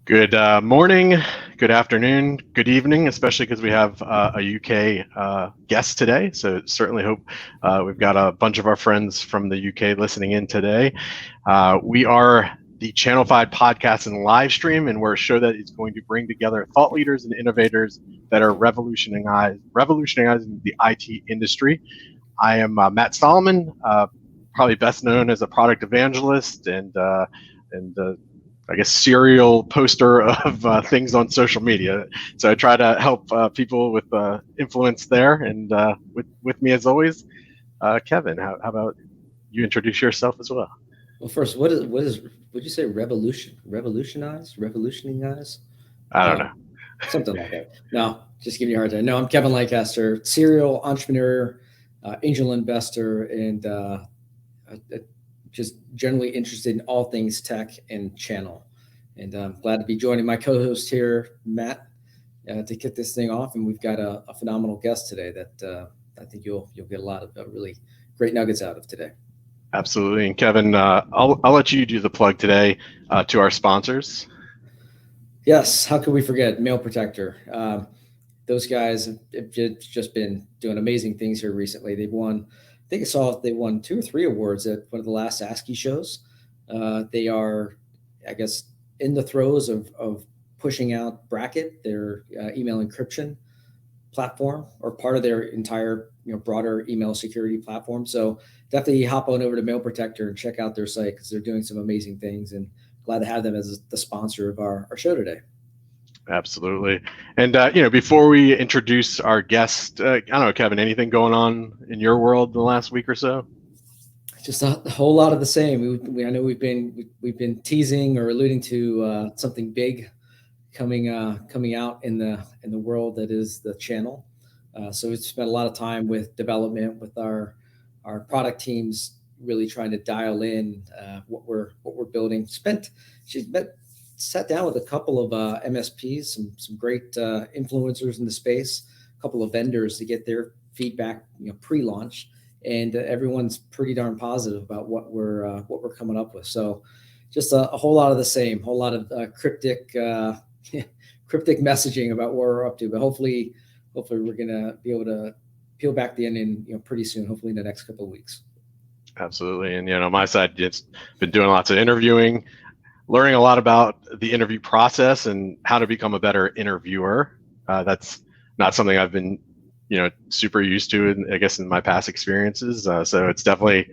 Good morning, good afternoon, good evening, especially because we have a UK guest today. So certainly hope we've got a bunch of our friends from the UK listening in today. We are the Channel 5 podcast and live stream, and we're a show that is going to bring together thought leaders and innovators that are revolutionizing the IT industry. I am Matt Solomon, probably best known as a product evangelist and I guess serial poster of things on social media. So I try to help people with influence there. And with me as always, Kevin. How about you introduce yourself as well? Well, first, would you say revolutionize? I don't know. Something like that. No, just giving you a hard time. No, I'm Kevin Lancaster, serial entrepreneur, angel investor, and just generally interested in all things tech and channel. And I'm glad to be joining my co-host here, Matt, to kick this thing off. And we've got a phenomenal guest today that I think you'll get a lot of really great nuggets out of today. Absolutely. And Kevin, I'll let you do the plug today to our sponsors. Yes. How could we forget Mail Protector? Those guys have just been doing amazing things here recently. They've won, I think I saw they won 2 or 3 awards at one of the last ASCII shows. They are, I guess, in the throes of pushing out Bracket, their email encryption platform, or part of their entire broader email security platform. So definitely hop on over to Mail Protector and check out their site because they're doing some amazing things, and glad to have them as the sponsor of our show today. Absolutely. And, before we introduce our guest, I don't know, Kevin, anything going on in your world in the last week or so? Just a whole lot of the same. I know we've been teasing or alluding to something big coming out in the world that is the channel. So we've spent a lot of time with development with our product teams, really trying to dial in what we're building. Sat down with a couple of MSPs, some great influencers in the space, a couple of vendors to get their feedback, pre-launch, and everyone's pretty darn positive about what we're coming up with. So just a whole lot of the same, whole lot of cryptic messaging about what we're up to. But hopefully we're gonna be able to peel back the onion, pretty soon. Hopefully in the next couple of weeks. Absolutely. And on my side, it's been doing lots of interviewing, learning a lot about the interview process and how to become a better interviewer. That's not something I've been, super used to, I guess, in my past experiences. So it's definitely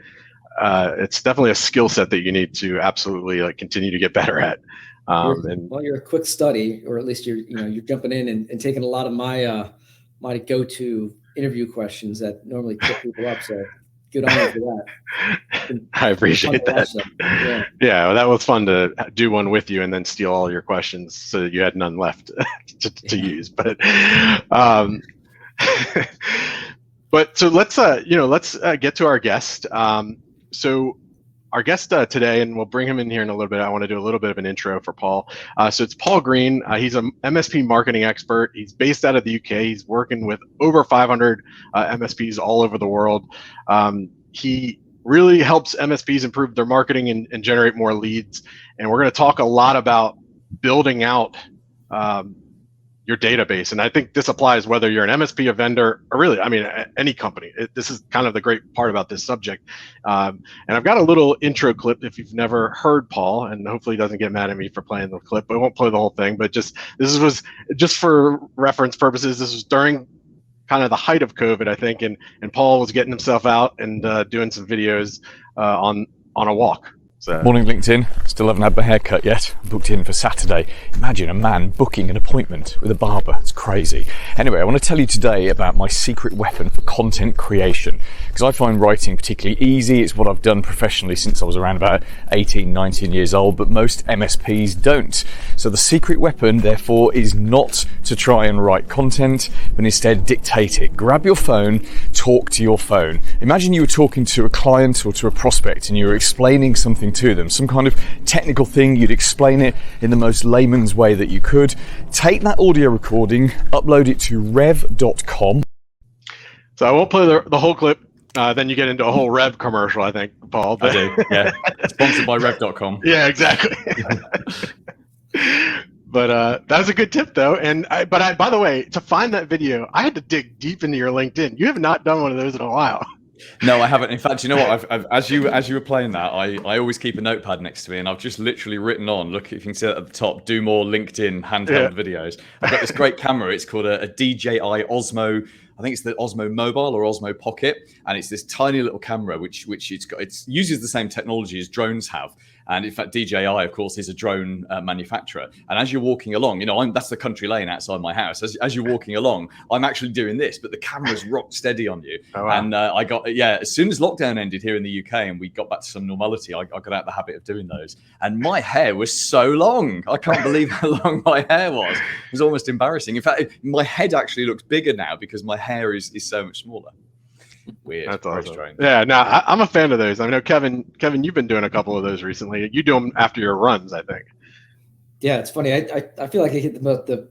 a skill set that you need to absolutely continue to get better at. You're a quick study, or at least you're jumping in and taking a lot of my go-to interview questions that normally trip people up. So good on you for that. I appreciate that. Yeah, well, that was fun to do one with you and then steal all your questions so that you had none left to use. But but so let's get to our guest. So our guest today, and we'll bring him in here in a little bit. I want to do a little bit of an intro for Paul. So it's Paul Green. He's an MSP marketing expert. He's based out of the UK. He's working with over 500 MSPs all over the world. He really helps MSPs improve their marketing and generate more leads. And we're going to talk a lot about building out your database. And I think this applies whether you're an MSP, a vendor, or really, any company. This is kind of the great part about this subject. And I've got a little intro clip if you've never heard Paul, and hopefully he doesn't get mad at me for playing the clip. I won't play the whole thing, but this was just for reference purposes. This was during kind of the height of COVID, I think, and Paul was getting himself out and doing some videos on a walk. So. Morning, LinkedIn. Still haven't had my hair cut yet. Booked in for Saturday. Imagine a man booking an appointment with a barber. It's crazy. Anyway, I want to tell you today about my secret weapon for content creation, because I find writing particularly easy. It's what I've done professionally since I was around about 18, 19 years old, but most MSPs don't. So the secret weapon, therefore, is not to try and write content, but instead dictate it. Grab your phone, talk to your phone. Imagine you were talking to a client or to a prospect and you were explaining something to them, some kind of technical thing. You'd explain it in the most layman's way that you could. Take that audio recording, upload it to revcom. So I won't play the whole clip. Then you get into a whole Rev commercial, I think, Paul. I do, yeah. Sponsored by rev.com. Yeah, exactly. But that was a good tip, though. And by the way, to find that video, I had to dig deep into your LinkedIn. You have not done one of those in a while. No, I haven't. In fact, you know what? As you were playing that, I always keep a notepad next to me, and I've just literally written on. Look, if you can see it at the top, do more LinkedIn handheld videos. I've got this great camera. It's called a DJI Osmo. I think it's the Osmo Mobile or Osmo Pocket, and it's this tiny little camera which it uses the same technology as drones have. And in fact, DJI, of course, is a drone manufacturer. And as you're walking along, that's the country lane outside my house. As you're walking along, I'm actually doing this, but the camera's rock steady on you. Oh, wow. And as soon as lockdown ended here in the UK and we got back to some normality, I got out the habit of doing those. And my hair was so long. I can't believe how long my hair was. It was almost embarrassing. In fact, my head actually looks bigger now because my hair is so much smaller. Weird. That's awesome. Strange. Yeah, no, I'm a fan of those. I know, Kevin, you've been doing a couple of those recently. You do them after your runs, I think. Yeah, it's funny. I feel like I get the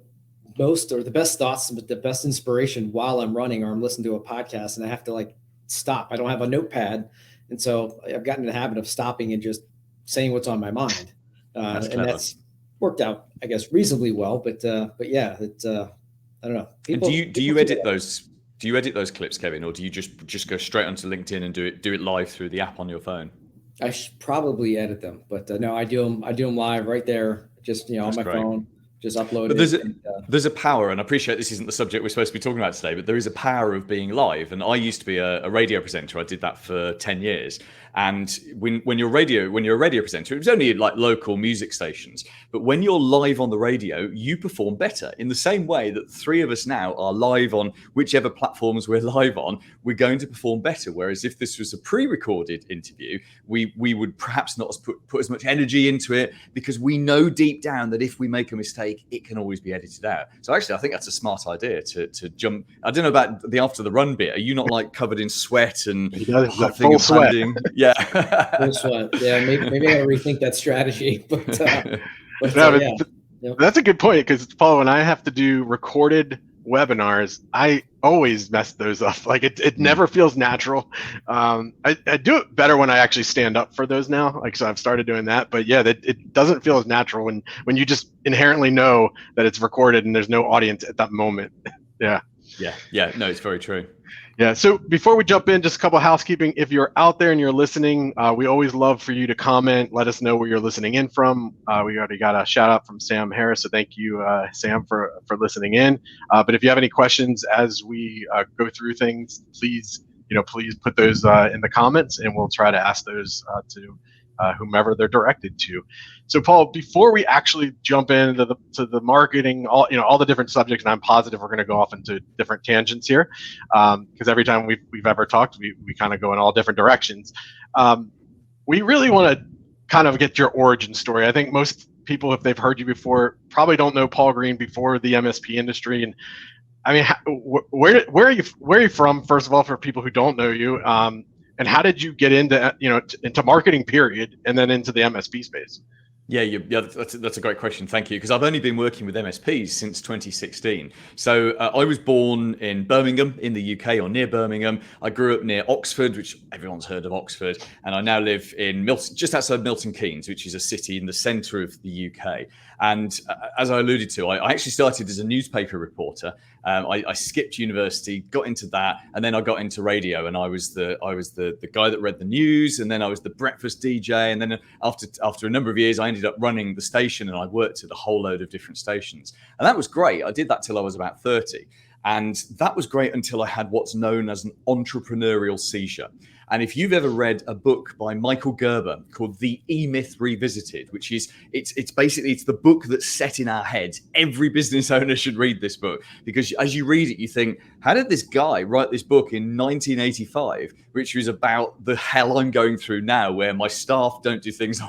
most or the best thoughts, but the best inspiration while I'm running or I'm listening to a podcast, and I have to stop. I don't have a notepad, and so I've gotten in the habit of stopping and just saying what's on my mind, and that's worked out, I guess, reasonably well. But yeah, it's I don't know. People, do you edit those? Do you edit those clips, Kevin, or do you just go straight onto LinkedIn and do it live through the app on your phone? I should probably edit them, but no, I do them live right there, just on my phone, just upload it. But there's a power, and I appreciate this isn't the subject we're supposed to be talking about today, but there is a power of being live. And I used to be a radio presenter. I did that for 10 years. And when you're a radio presenter, it was only like local music stations. But when you're live on the radio, you perform better in the same way that the three of us now are live on whichever platforms we're live on. We're going to perform better. Whereas if this was a pre-recorded interview, we would perhaps not put as much energy into it because we know deep down that if we make a mistake, it can always be edited out. So actually, I think that's a smart idea to jump. I don't know about the after the run bit. Are you not covered in sweat and full sweat? Yeah. Full sweat. Yeah, maybe I gotta rethink that strategy. But that's a good point, because Paul, when I have to do recorded webinars, I always mess those up. It never feels natural. I do it better when I actually stand up for those now. So I've started doing that. But yeah, it doesn't feel as natural when you just inherently know that it's recorded and there's no audience at that moment. Yeah. No, it's very true. Yeah. So before we jump in, just a couple of housekeeping. If you're out there and you're listening, we always love for you to comment. Let us know where you're listening in from. We already got a shout out from Sam Harris, so thank you, Sam, for listening in. But if you have any questions as we go through things, please put those in the comments, and we'll try to ask those to whomever they're directed to. So, Paul, before we actually jump into the marketing, all the different subjects, and I'm positive we're going to go off into different tangents here, because every time we've ever talked, we kind of go in all different directions. We really want to kind of get your origin story. I think most people, if they've heard you before, probably don't know Paul Green before the MSP industry. And I mean, where are you from, first of all, for people who don't know you? And how did you get into marketing, period, and then into the MSP space? Yeah, that's a great question. Thank you. Because I've only been working with MSPs since 2016. So I was born in Birmingham in the UK, or near Birmingham. I grew up near Oxford, which everyone's heard of Oxford. And I now live in just outside Milton Keynes, which is a city in the centre of the UK. And as I alluded to, I actually started as a newspaper reporter. I skipped university, got into that, and then I got into radio. And I was the guy that read the news, and then I was the breakfast DJ. And then after a number of years, I ended up running the station, and I worked at a whole load of different stations. And that was great. I did that till I was about 30. And that was great until I had what's known as an entrepreneurial seizure. And if you've ever read a book by Michael Gerber called The E-Myth Revisited, which is, it's basically the book that's set in our heads. Every business owner should read this book, because as you read it, you think, how did this guy write this book in 1985, which was about the hell I'm going through now, where my staff don't do things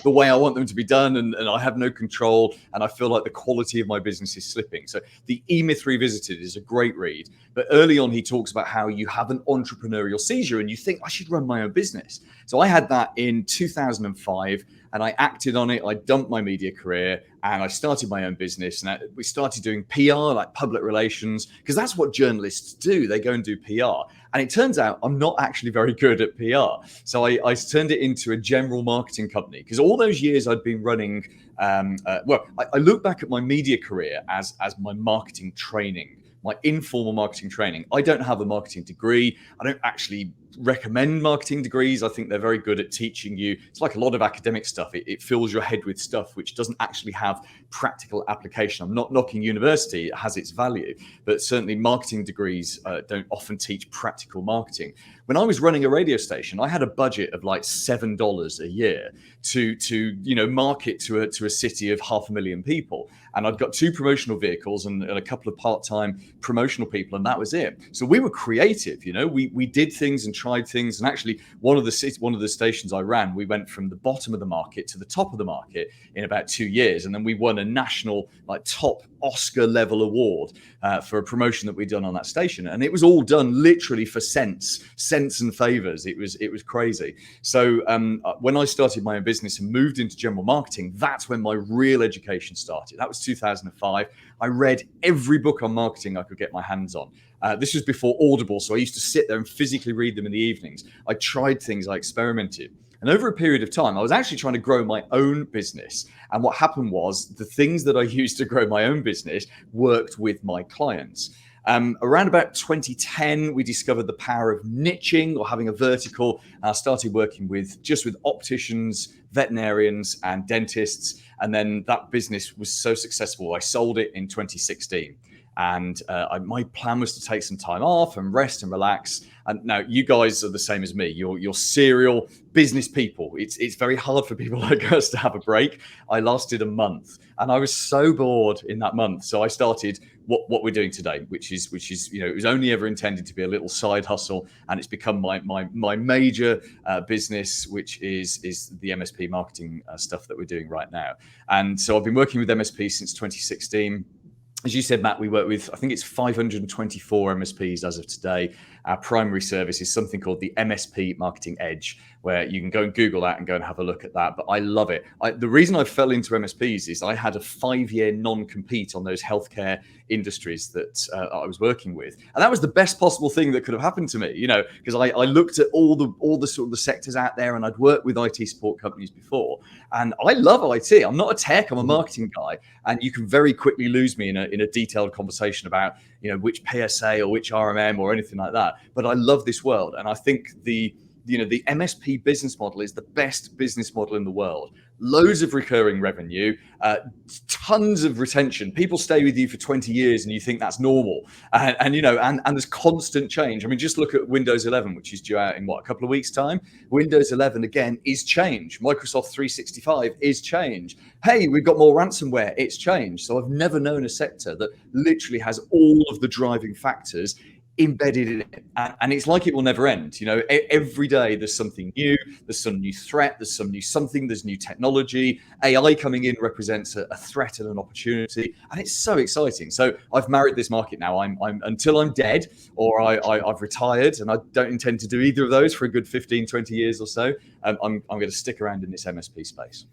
the way I want them to be done, and I have no control, and I feel like the quality of my business is slipping. So The E-Myth Revisited is a great read. But early on, he talks about how you have an entrepreneurial seizure and you think, I should run my own business. So I had that in 2005 and I acted on it. I dumped my media career and I started my own business. And we started doing PR, like public relations, because that's what journalists do. They go and do PR. And it turns out I'm not actually very good at PR. So I turned it into a general marketing company because all those years I'd been running, I look back at my media career as my marketing training, my informal marketing training. I don't have a marketing degree. I don't actually recommend marketing degrees. I think they're very good at teaching you. It's like a lot of academic stuff. It fills your head with stuff which doesn't actually have practical application. I'm not knocking university. It has its value, but certainly marketing degrees don't often teach practical marketing. When I was running a radio station, I had a budget of like $7 a year to market to a city of 500,000 people. And I'd got 2 promotional vehicles and a couple of part-time promotional people, and that was it. So we were creative, we did things and tried things. And actually one of the stations I ran, we went from the bottom of the market to the top of the market in about 2 years. And then we won a national top Oscar level award for a promotion that we'd done on that station. And it was all done literally for cents and favors. It was crazy. So when I started my own business and moved into general marketing, that's when my real education started. That was 2005. I read every book on marketing I could get my hands on. This was before Audible, so I used to sit there and physically read them in the evenings. I tried things, I experimented. And over a period of time, I was actually trying to grow my own business. And what happened was the things that I used to grow my own business worked with my clients. Around about 2010, we discovered the power of niching or having a vertical. I started working with opticians, veterinarians, and dentists. And then that business was so successful, I sold it in 2016. And my plan was to take some time off and rest and relax. And now you guys are the same as me. You're serial business people. It's very hard for people like us to have a break. I lasted a month and I was so bored in that month. So I started what we're doing today, which is it was only ever intended to be a little side hustle, and it's become my major business, which is the MSP marketing stuff that we're doing right now. And so I've been working with MSP since 2016. As you said, Matt, we work with, I think it's 524 MSPs as of today. Our primary service is something called the MSP Marketing Edge, where you can go and Google that and go and have a look at that. But I love it. The reason I fell into MSPs is I had a 5-year non-compete on those healthcare industries that I was working with. And that was the best possible thing that could have happened to me, because I looked at all the sort of the sectors out there, and I'd worked with IT support companies before. And I love IT. I'm not a tech, I'm a marketing guy. And you can very quickly lose me in a detailed conversation about, which PSA or which RMM or anything like that. But I love this world. And I think the MSP business model is the best business model in the world. Loads of recurring revenue, tons of retention. People stay with you for 20 years and you think that's normal. And there's constant change. I mean, just look at Windows 11, which is due out in a couple of weeks' time. Windows 11 again is change. Microsoft 365 is change. Hey, we've got more ransomware, it's change. So I've never known a sector that literally has all of the driving factors embedded in it, and it's like it will never end. Every day there's something new, there's some new threat, there's some new something, there's new technology. AI coming in represents a threat and an opportunity, and it's so exciting. So I've married this market now. I'm until I'm dead or I've retired, and I don't intend to do either of those for a good 15-20 years or so. I'm going to stick around in this MSP space.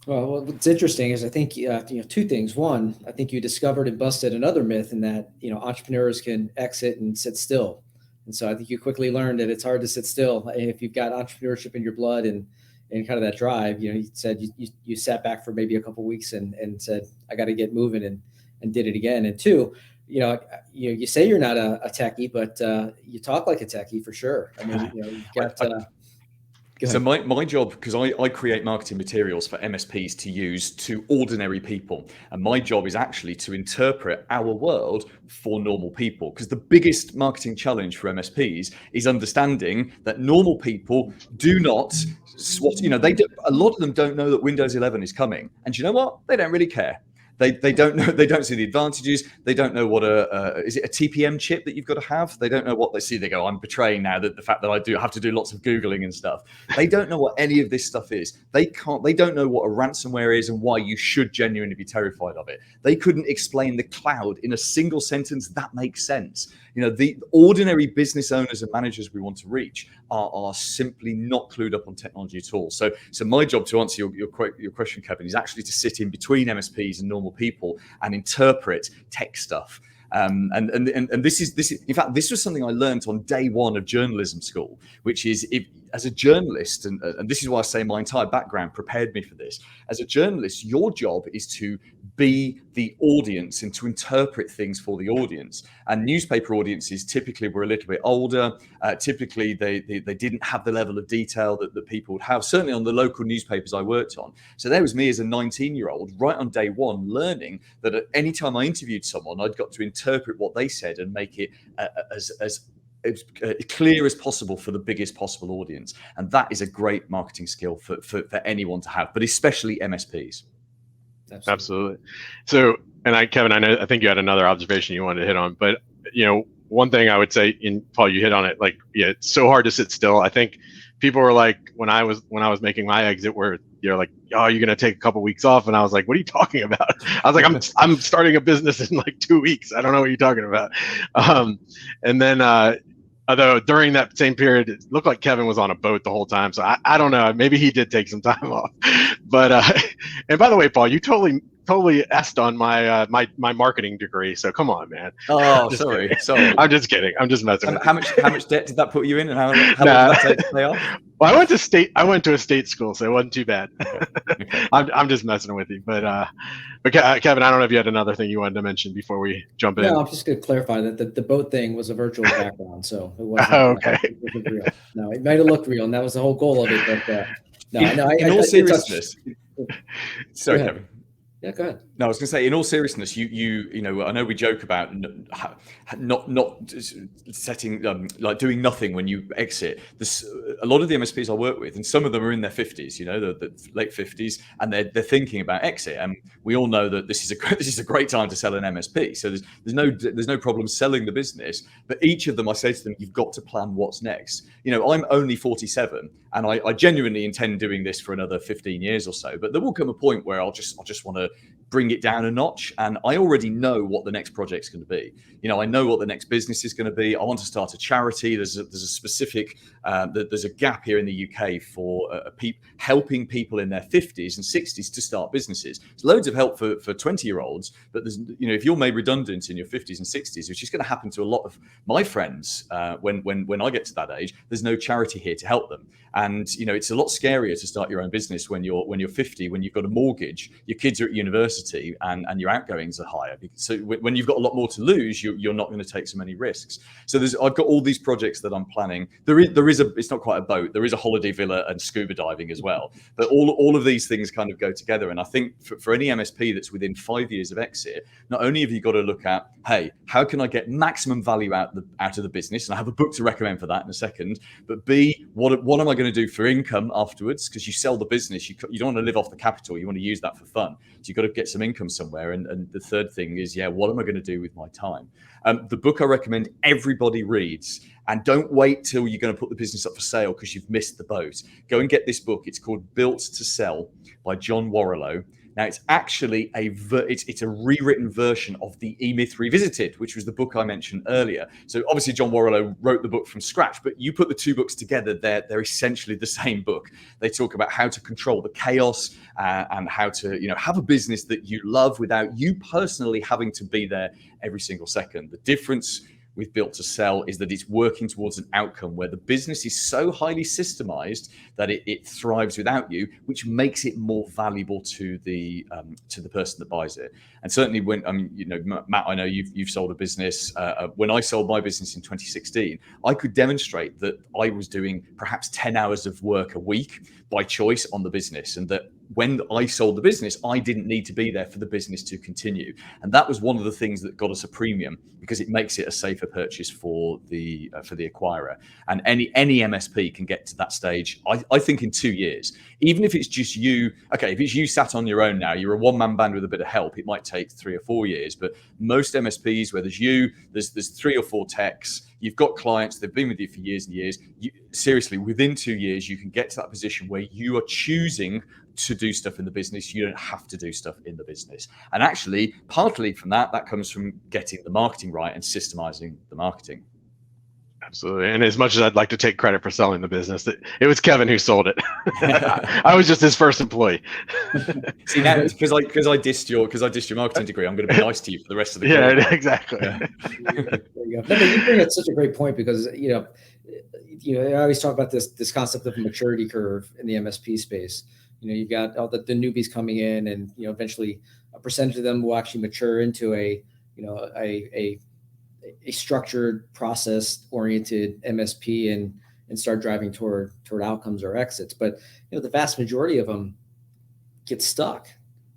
Well, what's interesting is I think, 2 things. One, I think you discovered and busted another myth in that, entrepreneurs can exit and sit still. And so I think you quickly learned that it's hard to sit still if you've got entrepreneurship in your blood and kind of that drive. You said you sat back for maybe a couple of weeks and said, I got to get moving and did it again. And 2, you say you're not a techie, but you talk like a techie for sure. I mean, you've got... So my job, because I create marketing materials for MSPs to use to ordinary people. And my job is actually to interpret our world for normal people. Because the biggest marketing challenge for MSPs is understanding that normal people do not a lot of them don't know that Windows 11 is coming. And you know what? They don't really care. They don't know. They don't see the advantages. They don't know what is it a TPM chip that you've got to have. They don't know what they see. They go, I'm betraying now that the fact that I do have to do lots of Googling and stuff. They don't know what any of this stuff is. They don't know what a ransomware is and why you should genuinely be terrified of it. They couldn't explain the cloud in a single sentence that makes sense. The ordinary business owners and managers we want to reach are simply not clued up on technology at all. So my job, to answer your question, Kevin, is actually to sit in between MSPs and normal people and interpret tech stuff. And this is in fact, this was something I learned on day one of journalism school, which is, as a journalist, and this is why I say my entire background prepared me for this. As a journalist, your job is to be the audience and to interpret things for the audience. And newspaper audiences typically were a little bit older. Typically, they didn't have the level of detail that people would have, certainly on the local newspapers I worked on. So there was me as a 19-year-old, right on day one, learning that at any time I interviewed someone, I'd got to interpret what they said and make it as clear as possible for the biggest possible audience. And that is a great marketing skill for anyone to have, but especially MSPs. Absolutely. So, and Kevin, I think you had another observation you wanted to hit on, but one thing I would say, Paul, you hit on it, like, yeah, it's so hard to sit still. I think people were like, when I was making my exit, where you're like, oh, you're going to take a couple weeks off. And I was like, what are you talking about? I was like, I'm starting a business in like 2 weeks. I don't know what you're talking about. And then, although during that same period, it looked like Kevin was on a boat the whole time. So I don't know. Maybe he did take some time off. But and by the way, Paul, you totally asked on my my marketing degree. So come on, man. Oh, sorry. I'm just kidding. I'm just messing with you. How much debt did that put you in, and how long did that take to pay off? Well, I went to a state school, so it wasn't too bad. Okay. I'm just messing with you, but Kevin, I don't know if you had another thing you wanted to mention before we jump in. No, I'm just going to clarify that the boat thing was a virtual background, so it wasn't. Okay. It wasn't real. No, it might have looked real, and that was the whole goal of it. But in all seriousness, sorry, Kevin. Yeah, go ahead. No, I was going to say, in all seriousness, you know, I know we joke about not setting like doing nothing when you exit. There's a lot of the MSPs I work with, and some of them are in their 50s, the late 50s, and they're thinking about exit. And we all know that this is a great time to sell an MSP. So there's no problem selling the business. But each of them, I say to them, you've got to plan what's next. I'm only 47, and I genuinely intend doing this for another 15 years or so. But there will come a point where I'll just want to bring it down a notch, and I already know what the next project's going to be. I know what the next business is going to be. I want to start a charity. There's a specific there's a gap here in the UK for helping people in their 50s and 60s to start businesses. There's loads of help for 20-year-olds, but there's if you're made redundant in your 50s and 60s, which is going to happen to a lot of my friends when I get to that age, there's no charity here to help them. And it's a lot scarier to start your own business when you're 50, when you've got a mortgage, your kids are at university, and your outgoings are higher. So when you've got a lot more to lose, you're not going to take so many risks. So I've got all these projects that I'm planning. There is it's not quite a boat. There is a holiday villa and scuba diving as well. But all of these things kind of go together. And I think for any MSP that's within 5 years of exit, not only have you got to look at, hey, how can I get maximum value out of the business? And I have a book to recommend for that in a second. But B, what am I going to do for income afterwards? Because you sell the business, you don't want to live off the capital. You want to use that for fun. So you've got to get some income somewhere. And the third thing is, what am I going to do with my time? The book I recommend everybody reads, and don't wait till you're going to put the business up for sale because you've missed the boat. Go and get this book. It's called Built to Sell by John Warrillow. Now, it's actually it's a rewritten version of the E-Myth Revisited, which was the book I mentioned earlier. So obviously John Warrillow wrote the book from scratch, but you put the two books together, they're essentially the same book. They talk about how to control the chaos and how to have a business that you love without you personally having to be there every single second. The difference with Built to Sell is that it's working towards an outcome where the business is so highly systemized that it thrives without you, which makes it more valuable to the person that buys it. And certainly when Matt, I know you've sold a business. When I sold my business in 2016, I could demonstrate that I was doing perhaps 10 hours of work a week by choice on the business, and that when I sold the business, I didn't need to be there for the business to continue. And that was one of the things that got us a premium, because it makes it a safer purchase for the acquirer. And any MSP can get to that stage, I think, in 2 years. Even if it's just you, okay, if it's you sat on your own now, you're a one-man band with a bit of help, it might take 3 or 4 years. But most MSPs, where there's 3 or 4 techs, you've got clients, they've been with you for years and years. Seriously, within 2 years, you can get to that position where you are choosing to do stuff in the business. You don't have to do stuff in the business. And actually, partly from that comes from getting the marketing right and systemizing the marketing. Absolutely. And as much as I'd like to take credit for selling the business, it was Kevin who sold it. I was just his first employee. See, now because I dissed your marketing degree, I'm going to be nice to you for the rest of the career. Yeah, exactly. Yeah. There you go. No, you bring up such a great point, because I always talk about this concept of a maturity curve in the MSP space. You've got all the newbies coming in, and eventually a percentage of them will actually mature into a structured, process-oriented MSP and start driving toward outcomes or exits. But the vast majority of them get stuck.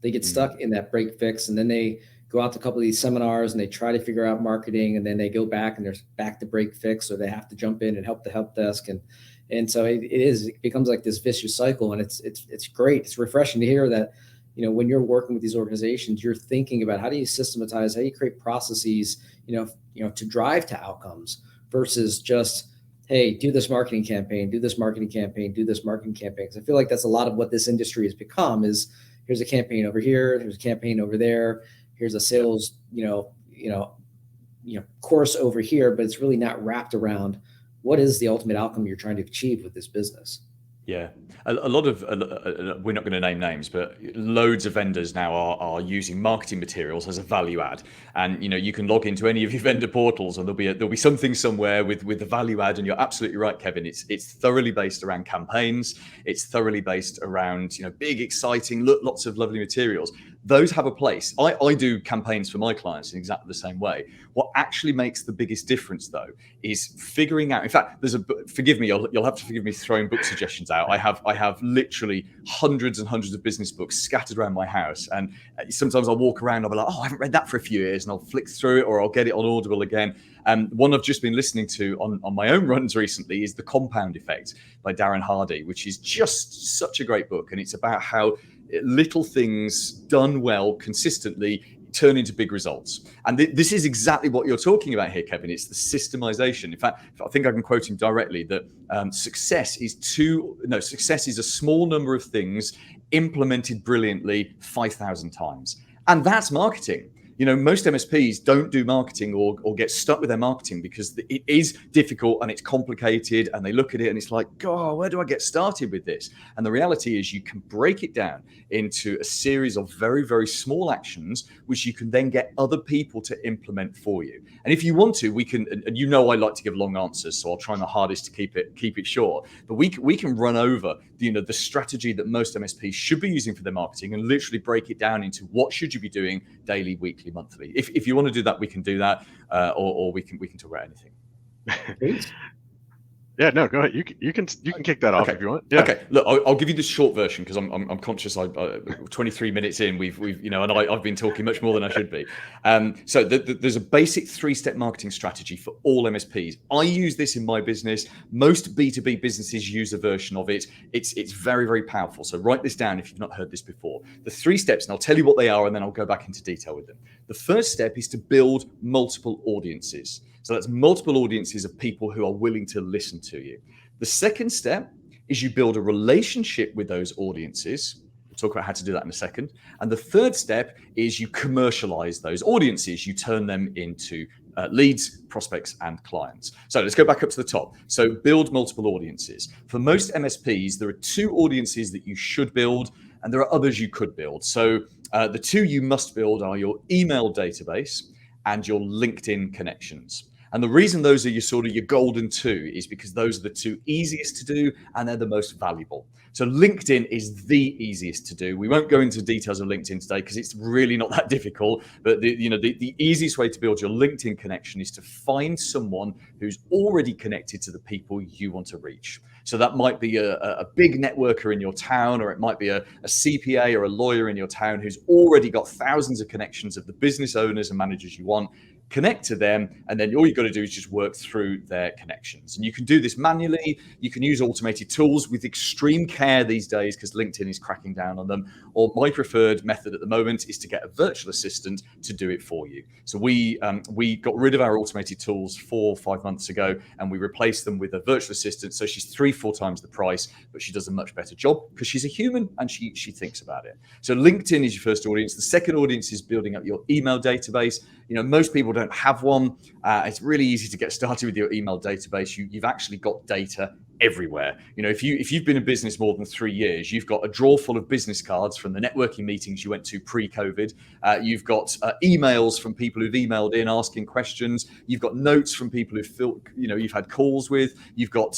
They get stuck in that break fix, and then they go out to a couple of these seminars and they try to figure out marketing, and then they go back and there's back to break fix, or they have to jump in and help the help desk, and so it becomes like this vicious cycle. And it's great. It's refreshing to hear that when you're working with these organizations, you're thinking about how do you systematize, how do you create processes, to drive to outcomes, versus just, hey, do this marketing campaign, do this marketing campaign, do this marketing campaign. Because I feel like that's a lot of what this industry has become is, here's a campaign over here, here's a campaign over there, here's a sales, course over here, but it's really not wrapped around what is the ultimate outcome you're trying to achieve with this business. Yeah, a lot of we're not going to name names, but loads of vendors now are using marketing materials as a value add. And you can log into any of your vendor portals, and there'll be something somewhere with the value add. And you're absolutely right, Kevin. It's thoroughly based around campaigns. It's thoroughly based around big, exciting, lots of lovely materials. Those have a place. I do campaigns for my clients in exactly the same way. What actually makes the biggest difference, though, is figuring out. In fact, forgive me, you'll have to forgive me throwing book suggestions out. I have literally hundreds and hundreds of business books scattered around my house, and sometimes I'll walk around. I'll be like, oh, I haven't read that for a few years, and I'll flick through it, or I'll get it on Audible again. One I've just been listening to on my own runs recently is The Compound Effect by Darren Hardy, which is just such a great book, and it's about how little things done well consistently turn into big results. And this is exactly what you're talking about here, Kevin. It's the systemization. In fact, I think I can quote him directly that success is a small number of things implemented brilliantly 5,000 times. And that's marketing. Most MSPs don't do marketing or get stuck with their marketing because it is difficult and it's complicated, and they look at it and it's like, God, where do I get started with this? And the reality is you can break it down into a series of very, very small actions, which you can then get other people to implement for you. And if you want to, we can, and I like to give long answers, so I'll try my hardest to keep it short, but we can run over the strategy that most MSPs should be using for their marketing and literally break it down into what should you be doing daily, weekly, monthly. If you want to do that, we can do that, or we can talk about anything. Yeah, no, go ahead. You can kick that off if you want. Yeah. Okay. Look, I'll give you the short version because I'm conscious. 23 minutes in, we've and I've been talking much more than I should be. So there's a basic 3-step marketing strategy for all MSPs. I use this in my business. Most B2B businesses use a version of it. It's very, very powerful. So write this down if you've not heard this before. The 3 steps, and I'll tell you what they are, and then I'll go back into detail with them. The first step is to build multiple audiences. So that's multiple audiences of people who are willing to listen to you. The second step is you build a relationship with those audiences. We'll talk about how to do that in a second. And the third step is you commercialize those audiences. You turn them into leads, prospects, and clients. So let's go back up to the top. So build multiple audiences. For most MSPs, there are 2 audiences that you should build, and there are others you could build. So the 2 you must build are your email database and your LinkedIn connections. And the reason those are your golden 2 is because those are the 2 easiest to do, and they're the most valuable. So LinkedIn is the easiest to do. We won't go into details of LinkedIn today because it's really not that difficult. But the easiest way to build your LinkedIn connection is to find someone who's already connected to the people you want to reach. So that might be a big networker in your town, or it might be a CPA or a lawyer in your town who's already got thousands of connections of the business owners and managers you want. Connect to them, and then all you've got to do is just work through their connections. And you can do this manually. You can use automated tools with extreme care these days because LinkedIn is cracking down on them. Or my preferred method at the moment is to get a virtual assistant to do it for you. So we got rid of our automated tools 4 or 5 months ago, and we replaced them with a virtual assistant. So she's 3-4 times the price, but she does a much better job because she's a human and she thinks about it. So LinkedIn is your first audience. The second audience is building up your email database. Most people don't have one. It's really easy to get started with your email database. You've actually got data everywhere. If you've been in business more than 3 years, you've got a drawer full of business cards from the networking meetings you went to pre-COVID. You've got emails from people who've emailed in asking questions. You've got notes from people you've had calls with. You've got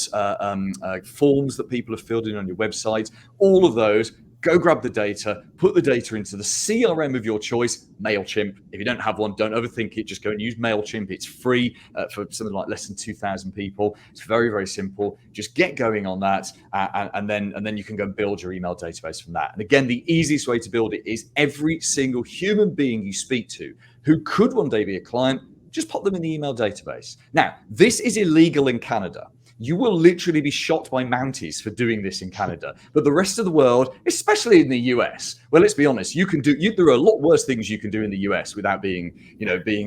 forms that people have filled in on your website. All of those. Go grab the data, put the data into the CRM of your choice, MailChimp. If you don't have one, don't overthink it. Just go and use MailChimp. It's free for something like less than 2,000 people. It's very, very simple. Just get going on that, and then you can go and build your email database from that. And again, the easiest way to build it is every single human being you speak to who could one day be a client, just pop them in the email database. Now, this is illegal in Canada. You will literally be shot by Mounties for doing this in Canada. But the rest of the world, especially in the US, well, let's be honest, there are a lot worse things you can do in the US without being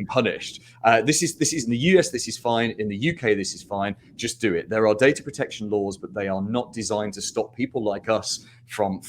punished. This is in the US, this is fine. In the UK, this is fine. Just do it. There are data protection laws, but they are not designed to stop people like us from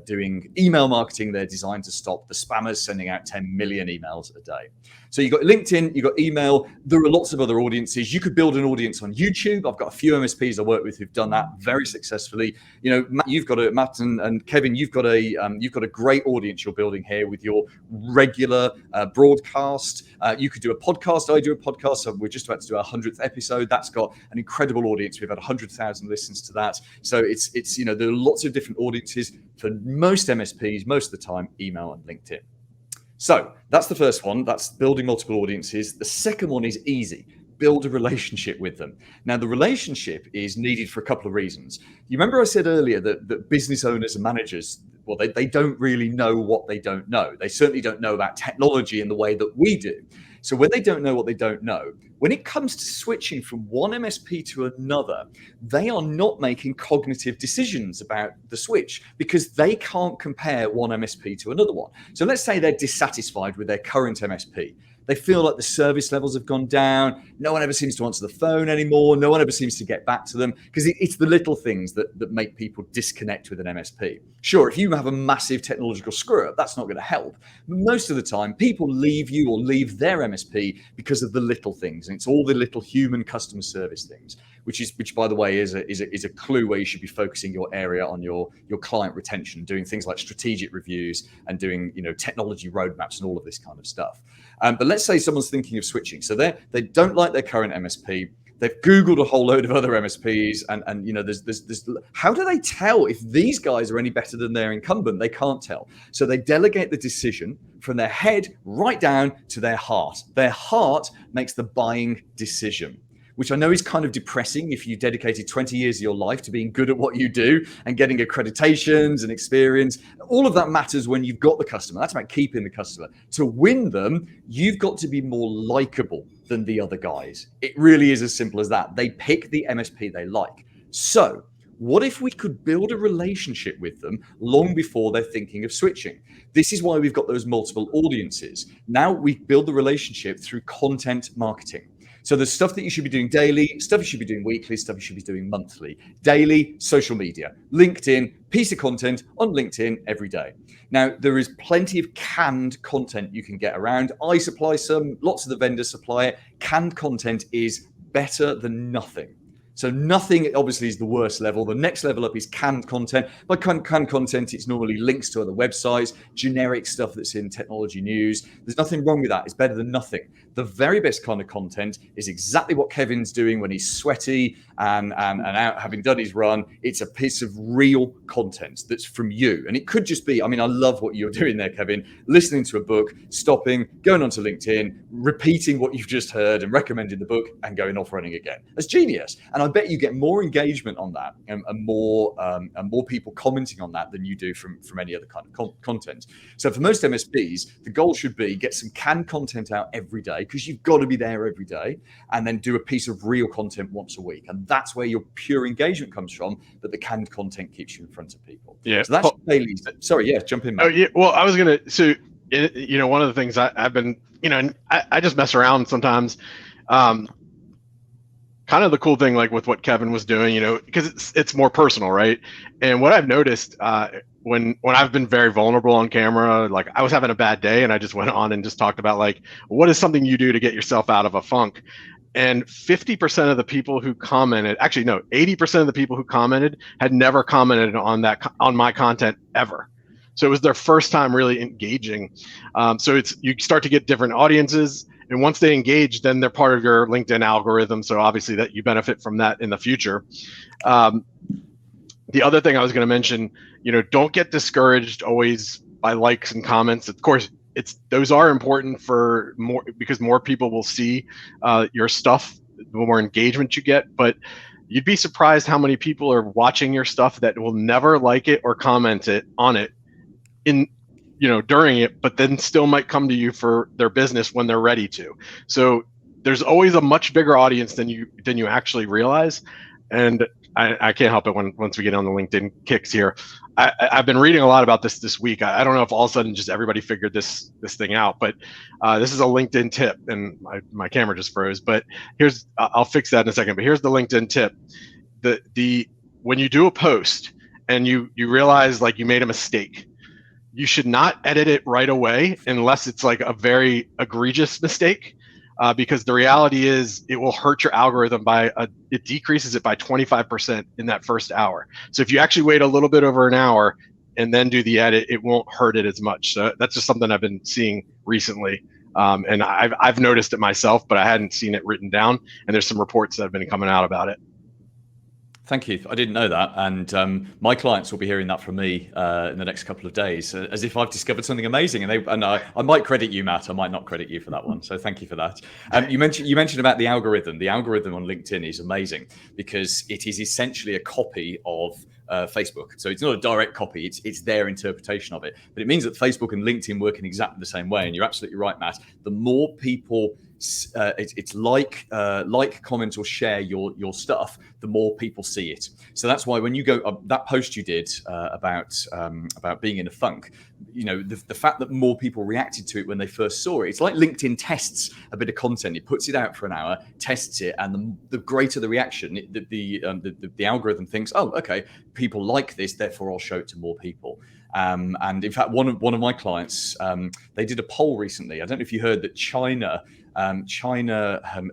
doing email marketing. They're designed to stop the spammers sending out 10 million emails a day. So you've got LinkedIn, you've got email. There are lots of other audiences. You could build an audience on YouTube. I've got a few MSPs I work with who've done that very successfully. Matt and Kevin, you've got a great audience you're building here with your regular broadcast. You could do a podcast. I do a podcast. So we're just about to do our 100th episode. That's got an incredible audience. We've had 100,000 listens to that. So it's there are lots of different audiences for most MSPs. Most of the time, email and LinkedIn. So that's the first one. That's building multiple audiences. The second one is easy. Build a relationship with them. Now, the relationship is needed for a couple of reasons. You remember I said earlier that business owners and managers, well, they don't really know what they don't know. They certainly don't know about technology in the way that we do. So when they don't know what they don't know, when it comes to switching from one MSP to another, they are not making cognitive decisions about the switch because they can't compare one MSP to another one. So let's say they're dissatisfied with their current MSP. They feel like the service levels have gone down. No one ever seems to answer the phone anymore. No one ever seems to get back to them because it's the little things that make people disconnect with an MSP. Sure, if you have a massive technological screw up, that's not going to help. But most of the time, people leave you or leave their MSP because of the little things. And it's all the little human customer service things, which by the way, is a clue where you should be focusing your area on your client retention, doing things like strategic reviews and doing technology roadmaps and all of this kind of stuff. But let's say someone's thinking of switching. So they don't like their current MSP. They've Googled a whole load of other MSPs, and there's how do they tell if these guys are any better than their incumbent? They can't tell. So they delegate the decision from their head right down to their heart. Their heart makes the buying decision, which I know is kind of depressing if you dedicated 20 years of your life to being good at what you do and getting accreditations and experience. All of that matters when you've got the customer. That's about keeping the customer. To win them, you've got to be more likable than the other guys. It really is as simple as that. They pick the MSP they like. So what if we could build a relationship with them long before they're thinking of switching? This is why we've got those multiple audiences. Now we build the relationship through content marketing. So there's stuff that you should be doing daily, stuff you should be doing weekly, stuff you should be doing monthly. Daily, social media, LinkedIn, piece of content on LinkedIn every day. Now, there is plenty of canned content you can get around. I supply some, lots of the vendors supply it. Canned content is better than nothing. So nothing obviously is the worst level. The next level up is canned content. By canned content, it's normally links to other websites, generic stuff that's in technology news. There's nothing wrong with that. It's better than nothing. The very best kind of content is exactly what Kevin's doing when he's sweaty and out having done his run. It's a piece of real content that's from you. And it could just be, I love what you're doing there, Kevin, listening to a book, stopping, going onto LinkedIn, repeating what you've just heard and recommending the book and going off running again. That's genius. And I bet you get more engagement on that and more people commenting on that than you do from any other kind of content. So for most MSPs, the goal should be get some canned content out every day, because you've got to be there every day, and then do a piece of real content once a week. And that's where your pure engagement comes from, but the canned content keeps you in front of people. Yeah. So that's Bailey's. Sorry, yeah, jump in, Matt. Oh, yeah. Well, I was going to, so, you know, one of the things I've been, you know, and I just mess around sometimes. Kind of the cool thing, like with what Kevin was doing, you know, because it's more personal, right? And what I've noticed when I've been very vulnerable on camera, like I was having a bad day and I just went on and just talked about, like, what is something you do to get yourself out of a funk? And 50% of the people who commented, actually no, 80% of the people who commented had never commented on my content ever. So it was their first time really engaging. So you start to get different audiences. And once they engage, then they're part of your LinkedIn algorithm. So obviously that you benefit from that in the future. The other thing I was going to mention, you know, don't get discouraged always by likes and comments. Of course, those are important for more, because more people will see your stuff, the more engagement you get. But you'd be surprised how many people are watching your stuff that will never like it or comment on it during it, but then still might come to you for their business when they're ready to. So there's always a much bigger audience than you actually realize. And I can't help it once we get on the LinkedIn kicks here. I've been reading a lot about this week. I don't know if all of a sudden just everybody figured this thing out, but this is a LinkedIn tip, and my camera just froze. But I'll fix that in a second. But here's the LinkedIn tip: when you do a post and you realize like you made a mistake, you should not edit it right away unless it's like a very egregious mistake, because the reality is it will hurt your algorithm it decreases it by 25% in that first hour. So if you actually wait a little bit over an hour and then do the edit, it won't hurt it as much. So that's just something I've been seeing recently. And I've noticed it myself, but I hadn't seen it written down. And there's some reports that have been coming out about it. Thank you. I didn't know that, and my clients will be hearing that from me in the next couple of days, as if I've discovered something amazing. And I might credit you, Matt. I might not credit you for that one. So thank you for that. You mentioned about the algorithm. The algorithm on LinkedIn is amazing because it is essentially a copy of Facebook. So it's not a direct copy. It's their interpretation of it. But it means that Facebook and LinkedIn work in exactly the same way. And you're absolutely right, Matt. The more people it's like, comment, or share your stuff, the more people see it. So that's why when you go that post you did about being in a funk, you know, the fact that more people reacted to it when they first saw it, it's like LinkedIn tests a bit of content. It puts it out for an hour, tests it, and the greater the reaction, the algorithm thinks, oh, okay, people like this, therefore I'll show it to more people. And in fact, one of my clients, they did a poll recently. I don't know if you heard that China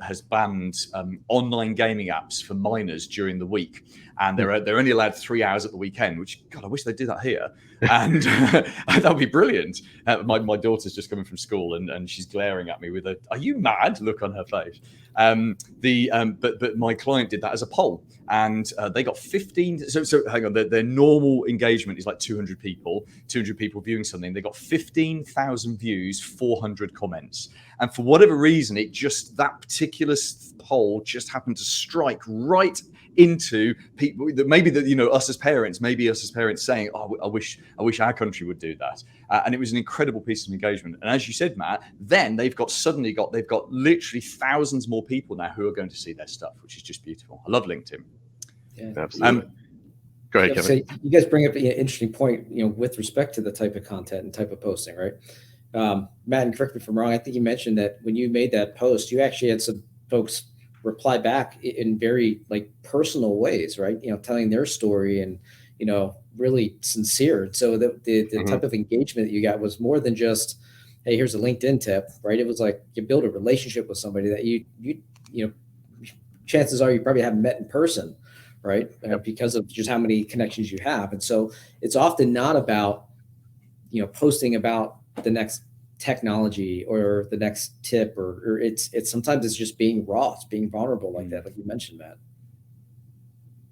has banned online gaming apps for minors during the week, and they're only allowed 3 hours at the weekend. Which, God, I wish they did that here, and that would be brilliant. My daughter's just coming from school, and she's glaring at me with a "Are you mad?" look on her face. But my client did that as a poll, and they got 15. So hang on, their normal engagement is like 200 people viewing something. They got 15,000 views, 400 comments, and for whatever reason, that particular poll just happened to strike right into people that us as parents saying, oh, I wish our country would do that. And it was an incredible piece of engagement. And as you said, Matt, then they've got literally thousands more people now who are going to see their stuff, which is just beautiful. I love LinkedIn. Yeah. Absolutely. Go ahead, Kevin. So you guys bring up an interesting point, with respect to the type of content and type of posting, right? Matt, and correct me if I'm wrong, I think you mentioned that when you made that post, you actually had some folks reply back in very personal ways, right? Telling their story and, really sincere. So the type of engagement that you got was more than just, hey, here's a LinkedIn tip, right? It was like you build a relationship with somebody that you chances are you probably haven't met in person, right? Because of just how many connections you have. And so it's often not about, posting about the next technology or the next tip, or it's sometimes it's just being raw, it's being vulnerable like that, like you mentioned, Matt.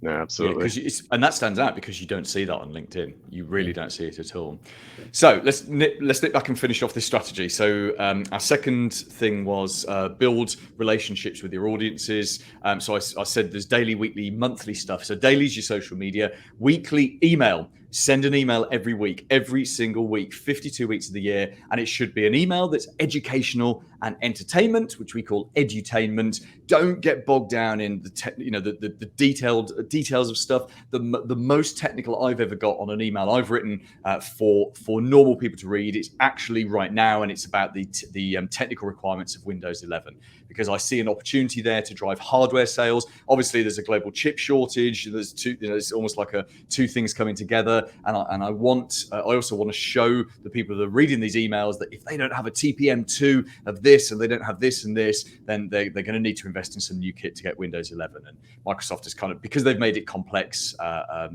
No, Yeah, absolutely. and that stands out because you don't see that on LinkedIn. You really don't see it at all. So let's nip back and finish off this strategy. So our second thing was build relationships with your audiences. So I said there's daily, weekly, monthly stuff. So daily is your social media, weekly email. Send an email every week, every single week, 52 weeks of the year. And it should be an email that's educational and entertainment, which we call edutainment. Don't get bogged down in the details of stuff. The most technical I've ever got on an email I've written for normal people to read, it's actually right now, and it's about the technical requirements of Windows 11, because I see an opportunity there to drive hardware sales. Obviously, there's a global chip shortage. There's it's almost like two things coming together, and I also want to show the people that are reading these emails that if they don't have a TPM2 of this and they don't have this and this, then they're going to need to invest in some new kit to get Windows 11. And Microsoft is kind of, because they've made it complex,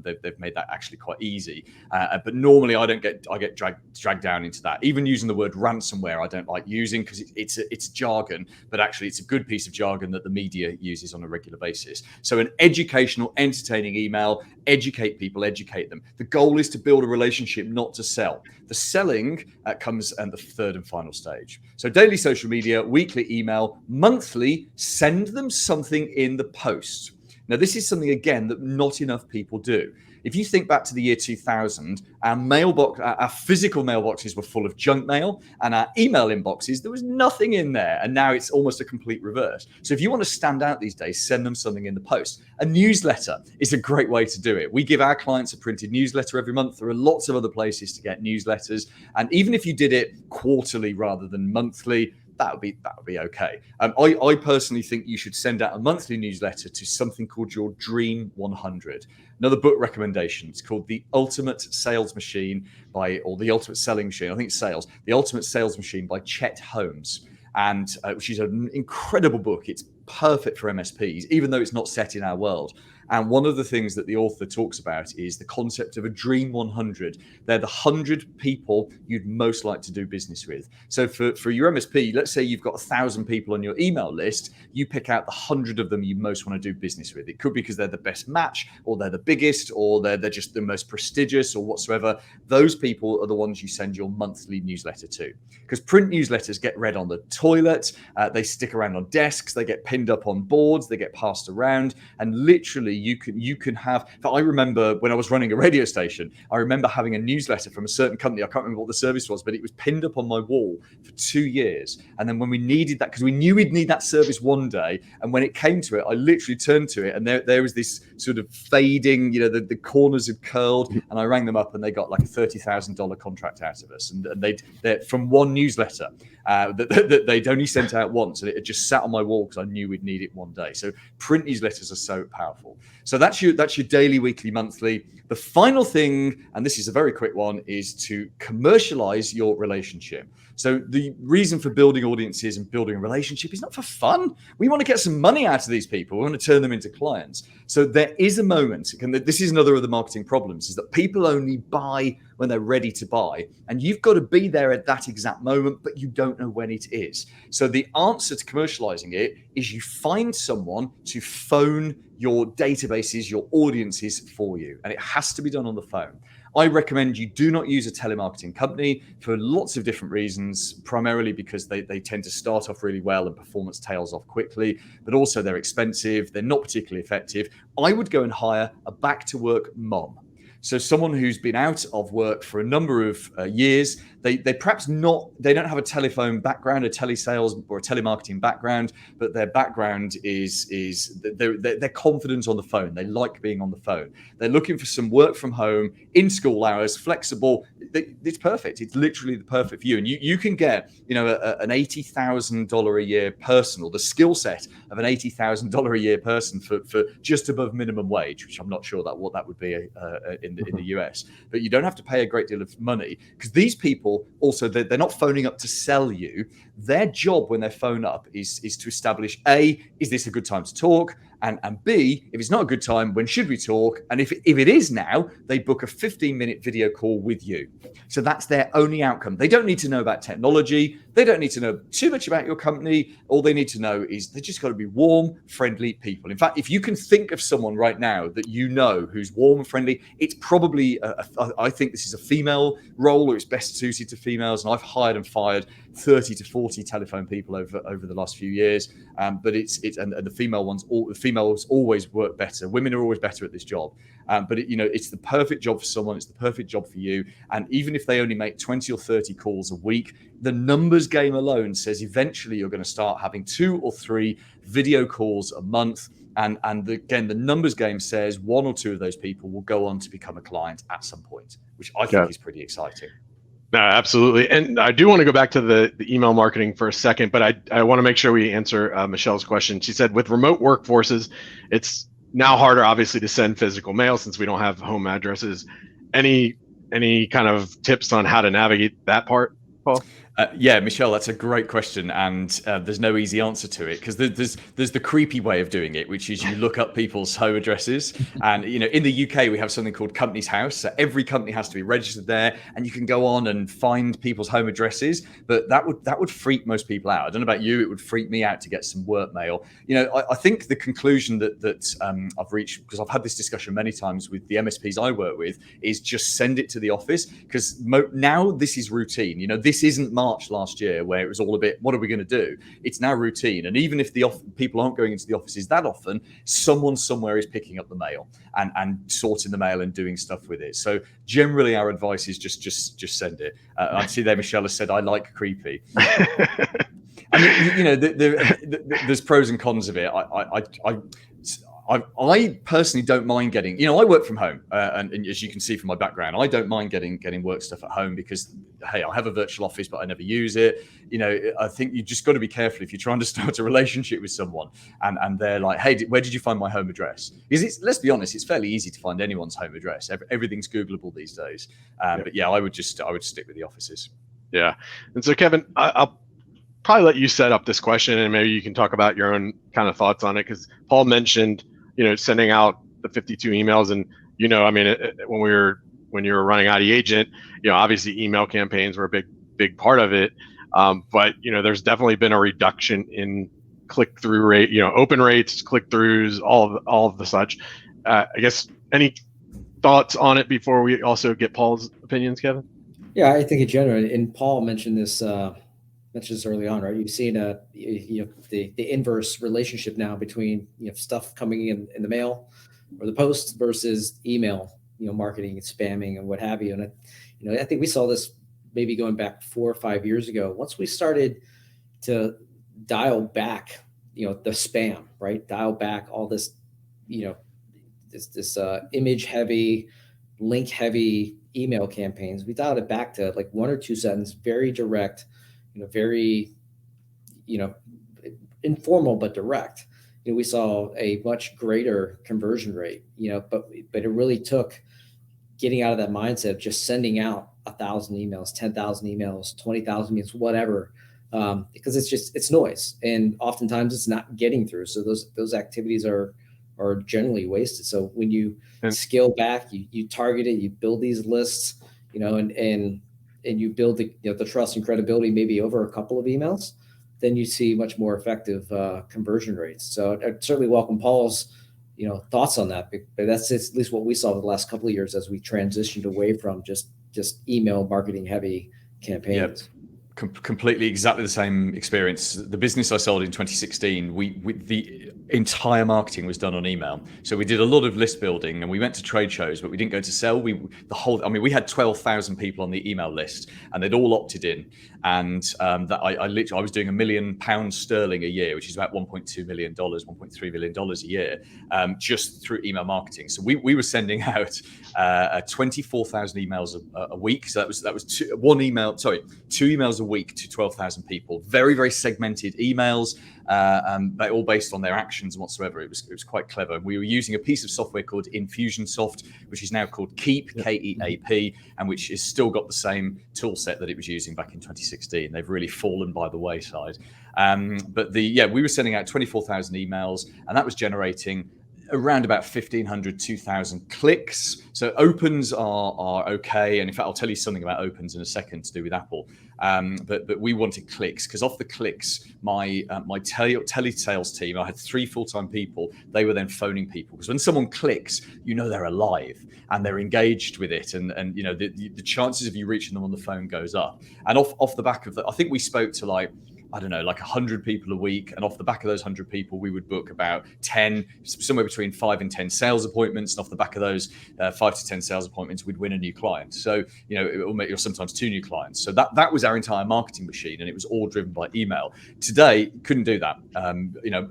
they've made that actually quite easy. But normally I get dragged down into that. Even using the word ransomware, I don't like using, because it's jargon, but actually it's a good piece of jargon that the media uses on a regular basis. So an educational, entertaining email, educate people, educate them. The goal is to build a relationship, not to sell. The selling comes at the third and final stage. So daily social media, weekly email, monthly, send them something in the post. Now, this is something, again, that not enough people do. If you think back to the year 2000, our physical mailboxes were full of junk mail, and our email inboxes, there was nothing in there. And now it's almost a complete reverse. So if you want to stand out these days, send them something in the post. A newsletter is a great way to do it. We give our clients a printed newsletter every month. There are lots of other places to get newsletters. And even if you did it quarterly rather than monthly, that would be okay. I personally think you should send out a monthly newsletter to something called your Dream 100. Another book recommendation. It's called The Ultimate Sales Machine or The Ultimate Selling Machine. I think it's Sales. The Ultimate Sales Machine by Chet Holmes, and which is an incredible book. It's perfect for MSPs, even though it's not set in our world. And one of the things that the author talks about is the concept of a Dream 100. They're the 100 people you'd most like to do business with. So for your MSP, let's say you've got 1,000 people on your email list, you pick out the 100 of them you most want to do business with. It could be because they're the best match, or they're the biggest, or they're just the most prestigious, or whatsoever. Those people are the ones you send your monthly newsletter to. Because print newsletters get read on the toilet, they stick around on desks, they get pinned up on boards, they get passed around, and literally you can have. I remember when I was running a radio station, I remember having a newsletter from a certain company. I can't remember what the service was, but it was pinned up on my wall for 2 years. And then when we needed that, because we knew we'd need that service one day, and when it came to it, I literally turned to it, and there was this sort of fading, the corners had curled, and I rang them up, and they got like a $30,000 contract out of us, and they're from one newsletter that they'd only sent out once, and it had just sat on my wall because I knew we'd need it one day. So print newsletters are so powerful. So that's your daily, weekly, monthly. The final thing, and this is a very quick one, is to commercialize your relationship. So the reason for building audiences and building a relationship is not for fun. We want to get some money out of these people. We want to turn them into clients. So there is a moment, and this is another of the marketing problems, is that people only buy when they're ready to buy. And you've got to be there at that exact moment, but you don't know when it is. So the answer to commercializing it is you find someone to phone your databases, your audiences for you. And it has to be done on the phone. I recommend you do not use a telemarketing company for lots of different reasons, primarily because they tend to start off really well and performance tails off quickly, but also they're expensive, they're not particularly effective. I would go and hire a back-to-work mom. So someone who's been out of work for a number of years, they don't have a telephone background, a telesales or a telemarketing background, but their background is they're confident on the phone. They like being on the phone. They're looking for some work from home in school hours, flexible. It's perfect. It's literally the perfect for you. And you can get an $80,000 a year person, or the skill set of an $80,000 a year person for just above minimum wage, which I'm not sure what that would be in the US. But you don't have to pay a great deal of money, because these people also, they're not phoning up to sell you. Their job when they phone up is to establish, A, is this a good time to talk? And B, if it's not a good time, when should we talk? And if it is now, they book a 15-minute video call with you. So that's their only outcome. They don't need to know about technology. They don't need to know too much about your company. All they need to know is they just got to be warm, friendly people. In fact, if you can think of someone right now that you know who's warm and friendly, it's probably, I think this is a female role, or it's best suited to females. And I've hired and fired 30 to 40 telephone people over the last few years. But it's the females always work better. Women are always better at this job. But it's the perfect job for someone. It's the perfect job for you. And even if they only make 20 or 30 calls a week, the numbers game alone says eventually you're going to start having 2 or 3 video calls a month. And again, the numbers game says 1 or 2 of those people will go on to become a client at some point, which I think is pretty exciting. No, absolutely. And I do want to go back to the email marketing for a second, but I want to make sure we answer Michelle's question. She said, with remote workforces, it's now harder, obviously, to send physical mail since we don't have home addresses. Any kind of tips on how to navigate that part, Paul? Yeah, Michelle, that's a great question, and there's no easy answer to it, because there's the creepy way of doing it, which is you look up people's home addresses, and in the UK we have something called Companies House. So every company has to be registered there, and you can go on and find people's home addresses. But that would freak most people out. I don't know about you; it would freak me out to get some work mail. I think the conclusion that I've reached, because I've had this discussion many times with the MSPs I work with, is just send it to the office, because now this is routine. This isn't March last year where it was all a bit, what are we going to do? It's now routine. And even if the people aren't going into the offices that often, someone somewhere is picking up the mail and sorting the mail and doing stuff with it. So generally our advice is just send it. I see there Michelle has said, I like creepy. I mean, there's pros and cons of it. I personally don't mind getting, I work from home, and as you can see from my background, I don't mind getting work stuff at home because, hey, I have a virtual office, but I never use it. I think you just got to be careful if you're trying to start a relationship with someone and they're like, hey, where did you find my home address? Because let's be honest, it's fairly easy to find anyone's home address. Everything's Googleable these days. But yeah, I would stick with the offices. Yeah. And so, Kevin, I'll probably let you set up this question, and maybe you can talk about your own kind of thoughts on it, because Paul mentioned sending out the 52 emails, and I mean, when you were running ID Agent, obviously email campaigns were a big part of it, but there's definitely been a reduction in click-through rate, open rates, click-throughs, all of the such. I guess any thoughts on it before we also get Paul's opinions, Kevin? Yeah, I think in general, and Paul mentioned this early on, right? You've seen the inverse relationship now between stuff coming in the mail or the post versus email, marketing and spamming and what have you. And I think we saw this maybe going back 4 or 5 years ago. Once we started to dial back, the spam, right? Dial back all this, this image heavy, link heavy email campaigns. We dialed it back to like 1 or 2 sentences, very direct. Very, informal but direct. We saw a much greater conversion rate. But it really took getting out of that mindset of just sending out 1,000 emails, 10,000 emails, 20,000 emails, whatever, because it's noise, and oftentimes it's not getting through. So those activities are generally wasted. So when you scale back, you target it, you build these lists, and you build the trust and credibility maybe over a couple of emails, then you see much more effective conversion rates. So I certainly welcome Paul's thoughts on that, but that's at least what we saw the last couple of years as we transitioned away from just email marketing heavy campaigns. Yep. Completely exactly the same experience. The business I sold in 2016, the entire marketing was done on email. So we did a lot of list building, and we went to trade shows, but we didn't go to sell. We had 12,000 people on the email list, and they'd all opted in. And I was doing £1 million sterling a year, which is about $1.2 million, $1.3 million a year, just through email marketing. So we were sending out 24,000 emails a week. So that was 2 emails a week to 12,000 people. Very, very segmented emails, but all based on their actions and whatsoever. It was quite clever. We were using a piece of software called Infusionsoft, which is now called Keep, K-E-A-P, and which has still got the same tool set that it was using back in 2016. They've really fallen by the wayside. But we were sending out 24,000 emails, and that was generating around about 1,500, 2,000 clicks. So opens are okay. And in fact, I'll tell you something about opens in a second to do with Apple. But we wanted clicks, because off the clicks, my telesales team, I had 3 full-time people. They were then phoning people, because when someone clicks, they're alive and they're engaged with it. And the chances of you reaching them on the phone goes up. And off the back of that, I think we spoke to like 100 people a week. And off the back of those 100 people, we would book about 10, somewhere between 5 and 10 sales appointments. And off the back of those 5 to 10 sales appointments, we'd win a new client. So, it will make you sometimes 2 new clients. So that was our entire marketing machine, and it was all driven by email. Today, couldn't do that.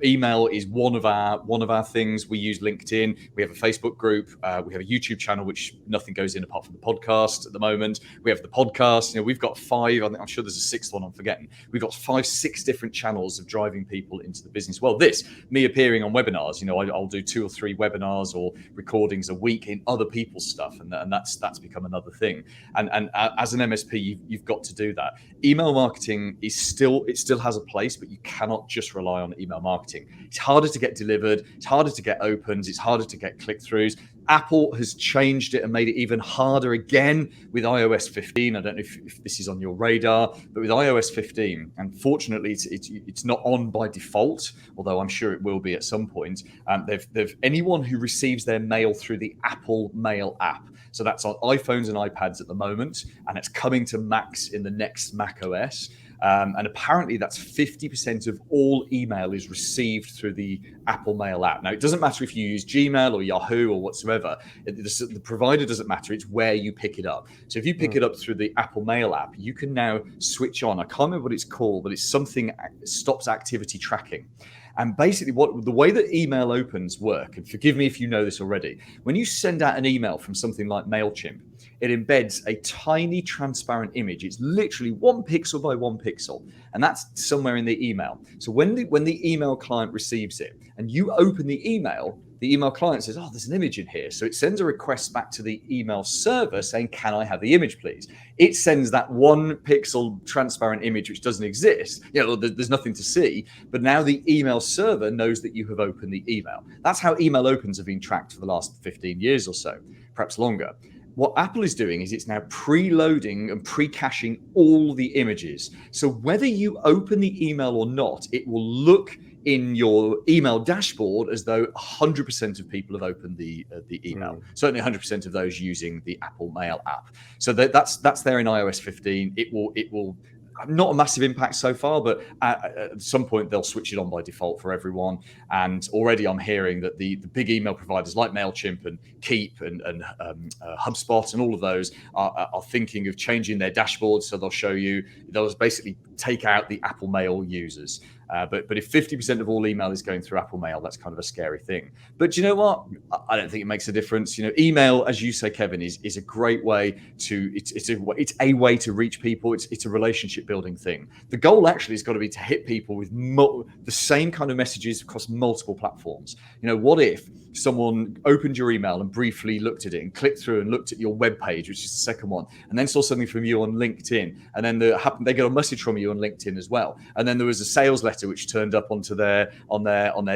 Email is one of our things. We use LinkedIn. We have a Facebook group. We have a YouTube channel, which nothing goes in apart from the podcast at the moment. We have the podcast. We've got 5. I'm sure there's a 6th one I'm forgetting. We've got 6 different channels of driving people into the business. Well, me appearing on webinars, I'll do 2 or 3 webinars or recordings a week in other people's stuff, and that's become another thing. And as an MSP, you've got to do that. Email marketing still has a place, but you cannot just rely on email marketing. It's harder to get delivered. It's harder to get opens. It's harder to get click-throughs. Apple has changed it and made it even harder again with iOS 15. I don't know if this is on your radar, but with iOS 15, unfortunately, it's not on by default, although I'm sure it will be at some point. They've anyone who receives their mail through the Apple Mail app. So that's on iPhones and iPads at the moment, and it's coming to Macs in the next Mac OS. And apparently that's 50% of all email is received through the Apple Mail app. Now, it doesn't matter if you use Gmail or Yahoo or whatsoever. The provider doesn't matter. It's where you pick it up. So if you pick it up through the Apple Mail app, you can now switch on. I can't remember what it's called, but it's something that stops activity tracking. And basically the way that email opens work, and forgive me if you know this already, when you send out an email from something like MailChimp, it embeds a tiny transparent image. It's literally 1 pixel by 1 pixel, and that's somewhere in the email. So when the email client receives it and you open the email client says, oh, there's an image in here. So it sends a request back to the email server saying, can I have the image, please? It sends that 1 pixel transparent image, which doesn't exist. There's nothing to see. But now the email server knows that you have opened the email. That's how email opens have been tracked for the last 15 years or so, perhaps longer. What Apple is doing is it's now preloading and pre-caching all the images. So whether you open the email or not, it will look in your email dashboard as though 100% of people have opened the email. Certainly 100% of those using the Apple Mail app. So that's there in iOS 15. It will not a massive impact so far, but at some point they'll switch it on by default for everyone. And already I'm hearing that the big email providers like MailChimp and Keep and HubSpot and all of those are thinking of changing their dashboards. So they'll basically take out the Apple Mail users. But if 50% of all email is going through Apple Mail, that's kind of a scary thing. But you know what? I don't think it makes a difference. Email, as you say, Kevin, is a great way to it's a way to reach people. It's a relationship building thing. The goal actually has got to be to hit people with the same kind of messages across multiple platforms. What if someone opened your email and briefly looked at it and clicked through and looked at your web page, which is the second one, and then saw something from you on LinkedIn, and then they got a message from you on LinkedIn as well, and then there was a sales letter which turned up onto their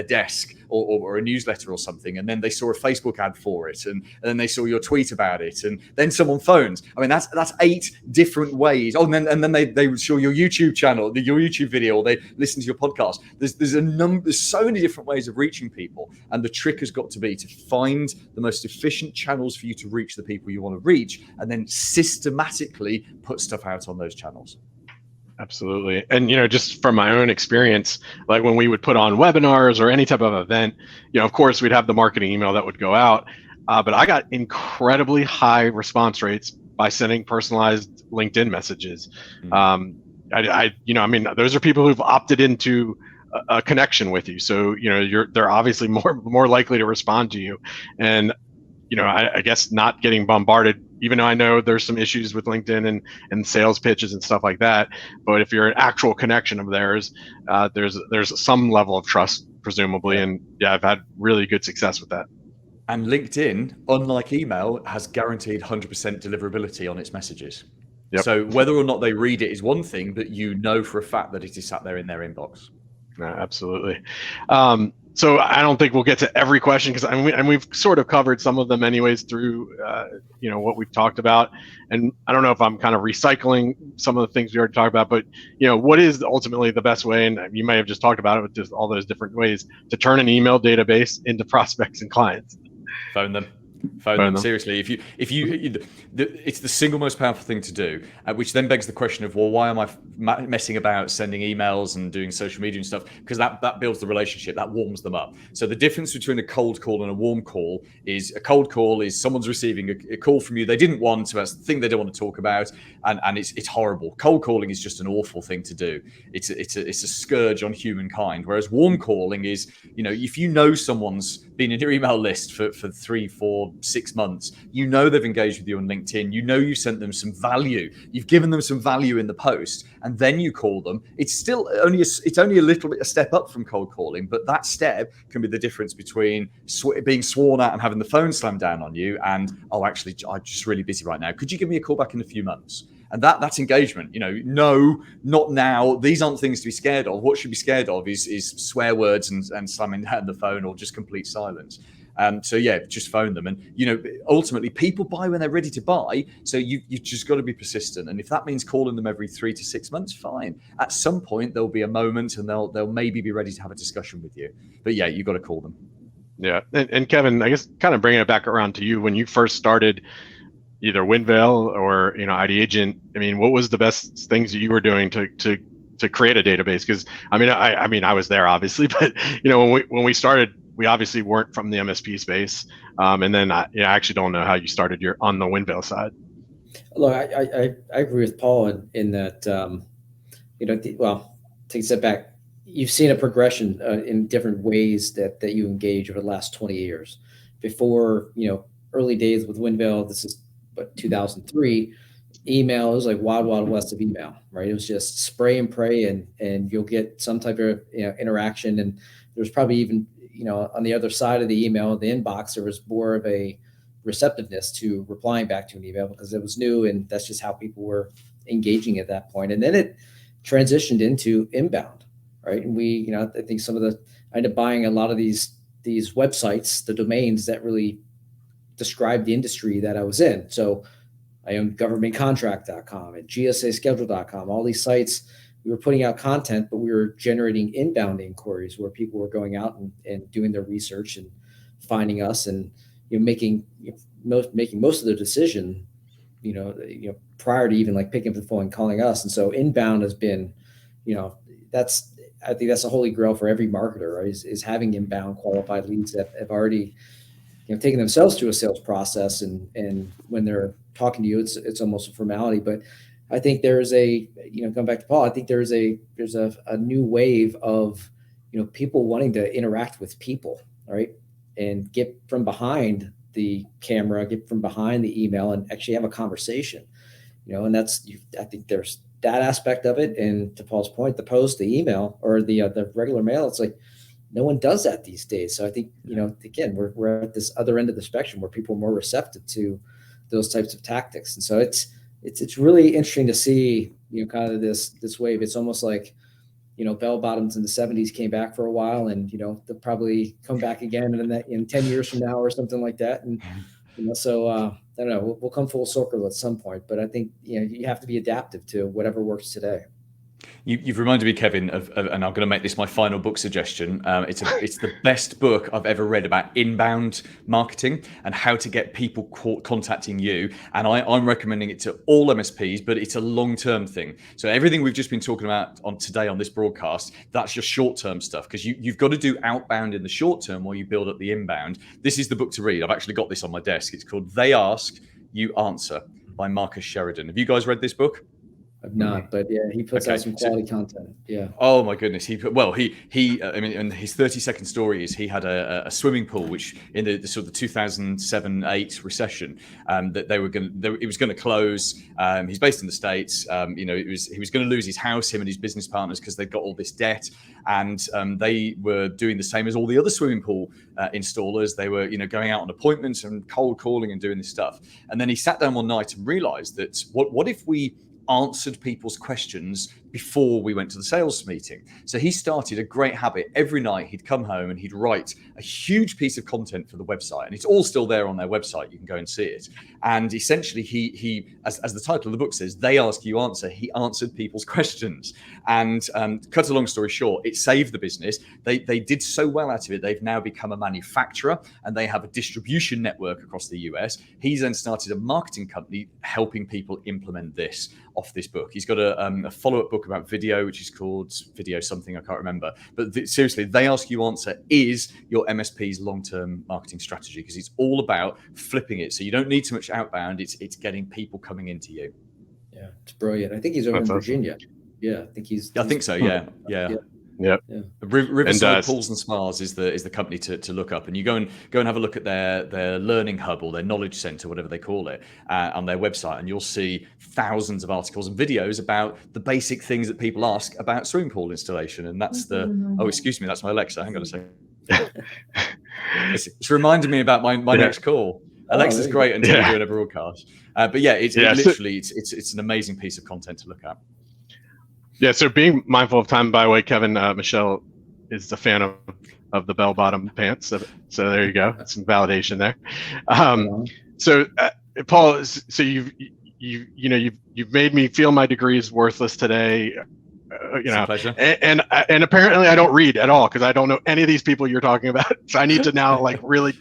desk, or a newsletter or something, and then they saw a Facebook ad for it, and then they saw your tweet about it, and then someone phones. I mean, that's 8 different ways. Oh, and then they saw your YouTube channel, your YouTube video, or they listen to your podcast. There's so many different ways of reaching people, and the trick has got to be to find the most efficient channels for you to reach the people you want to reach, and then systematically put stuff out on those channels. Absolutely. And, just from my own experience, like when we would put on webinars or any type of event, of course, we'd have the marketing email that would go out. But I got incredibly high response rates by sending personalized LinkedIn messages. Those are people who've opted into a connection with you. So, they're obviously more likely to respond to you. And, I guess not getting bombarded, even though I know there's some issues with LinkedIn and sales pitches and stuff like that. But if you're an actual connection of theirs, there's some level of trust, presumably. And yeah, I've had really good success with that. And LinkedIn, unlike email, has guaranteed 100% deliverability on its messages. Yep. So whether or not they read it is one thing, but you know for a fact that it is sat there in their inbox. No, absolutely. So I don't think we'll get to every question because we've sort of covered some of them anyways through what we've talked about. And I don't know if I'm kind of recycling some of the things we already talked about, but what is ultimately the best way? And you may have just talked about it with just all those different ways to turn an email database into prospects and clients. Phone them. Phone them. Seriously. It's the single most powerful thing to do, which then begs the question of, well, why am I messing about sending emails and doing social media and stuff? Because that builds the relationship, that warms them up. So the difference between a cold call and a warm call is a cold call is someone's receiving a call from you they didn't want about the thing they don't want to talk about, and it's horrible. Cold calling is just an awful thing to do. It's a scourge on humankind. Whereas warm calling is, if you know someone's been in your email list for 3, 4, 6 months, they've engaged with you on LinkedIn, you sent them some value, you've given them some value in the post, and then you call them. It's still only a little bit a step up from cold calling, but that step can be the difference between being sworn at and having the phone slammed down on you and, oh, actually, I'm just really busy right now, could you give me a call back in a few months? And that's engagement. No, not now. These aren't things to be scared of. What should be scared of is swear words and slamming down the phone or just complete silence. So yeah, just phone them. And ultimately, people buy when they're ready to buy. So you've just got to be persistent. And if that means calling them every 3 to 6 months, fine. At some point, there'll be a moment, and they'll maybe be ready to have a discussion with you. But yeah, you've got to call them. Yeah, and Kevin, I guess kind of bringing it back around to you when you first started either Winvale or ID Agent. I mean, what was the best things that you were doing to create a database? Because I was there obviously, but when we started, we obviously weren't from the MSP space, and then I actually don't know how you started on the Winvale side. Look, I agree with Paul in that take a step back. You've seen a progression in different ways that you engage over the last 20 years. Before early days with Winvale, this is 2003, email, it was like wild west of email, right? It was just spray and pray, and you'll get some type of interaction. And there's probably even on the other side of the email, the inbox, there was more of a receptiveness to replying back to an email because it was new, and that's just how people were engaging at that point. And then it transitioned into inbound, right? And we, I think I ended up buying a lot of these websites, the domains that really describe the industry that I was in. So I owned governmentcontract.com and gsaschedule.com, all these sites. We were putting out content, but we were generating inbound inquiries where people were going out and doing their research and finding us and making most of their decision, prior to even like picking up the phone and calling us. And so inbound has been, I think that's a holy grail for every marketer, right? Is having inbound qualified leads that have already taking themselves through a sales process, and when they're talking to you, it's almost a formality. But I think there's come back to Paul, I think there's a new wave of people wanting to interact with people, right, and get from behind the camera, get from behind the email, and actually have a conversation, and I think there's that aspect of it. And to Paul's point, the post, the email, or the regular mail, it's like, no one does that these days. So I think, again, we're at this other end of the spectrum where people are more receptive to those types of tactics. And so it's really interesting to see, kind of this wave. It's almost like, bell bottoms in the 70s came back for a while, and, they'll probably come back again in 10 years from now or something like that. And, so I don't know, we'll come full circle at some point, but I think, you have to be adaptive to whatever works today. You've reminded me, Kevin, of and I'm going to make this my final book suggestion. It's the best book I've ever read about inbound marketing and how to get people contacting you. And I'm recommending it to all MSPs, but it's a long-term thing. So everything we've just been talking about today on this broadcast, that's just short-term stuff, because you've got to do outbound in the short term while you build up the inbound. This is the book to read. I've actually got this on my desk. It's called They Ask, You Answer by Marcus Sheridan. Have you guys read this book? I've not, but yeah, he puts out some quality content. Yeah. Oh my goodness. I mean, and his 30-second story is he had a swimming pool, which in the sort of the 2007-8 recession, that it was going to close. He's based in the States. He was going to lose his house, him and his business partners, because they'd got all this debt. And they were doing the same as all the other swimming pool installers. They were, going out on appointments and cold calling and doing this stuff. And then he sat down one night and realized that what if we answered people's questions before we went to the sales meeting? So he started a great habit. Every night he'd come home and he'd write a huge piece of content for the website, and it's all still there on their website. You can go and see it. And essentially he as the title of the book says, they ask, you answer. He answered people's questions. And cut a long story short, it saved the business. They did so well out of it. They've now become a manufacturer, and they have a distribution network across the US. He's then started a marketing company helping people implement this off this book. He's got a follow-up book about video, which is called Video Something, I can't remember. But seriously, They Ask You Answer is your MSP's long-term marketing strategy, because it's all about flipping it. So you don't need too much outbound. It's getting people coming into you. Yeah, it's brilliant. I think he's over in Virginia. Yeah, I think so. Yeah. Yep. Riverside Pools and Spas is the company to look up, and you go and have a look at their learning hub or their knowledge center, whatever they call it, on their website, and you'll see thousands of articles and videos about the basic things that people ask about swimming pool installation. And that's excuse me, that's my Alexa. Hang on a second. It's reminding me about my next call. Alexa's great until we're doing a broadcast. But yeah, it's an amazing piece of content to look at. Yeah, so being mindful of time, by the way, Kevin, Michelle is a fan of the bell-bottom pants. So there you go. That's some validation there. So Paul, so you've made me feel my degree is worthless today. Pleasure. And apparently I don't read at all, because I don't know any of these people you're talking about. So I need to now really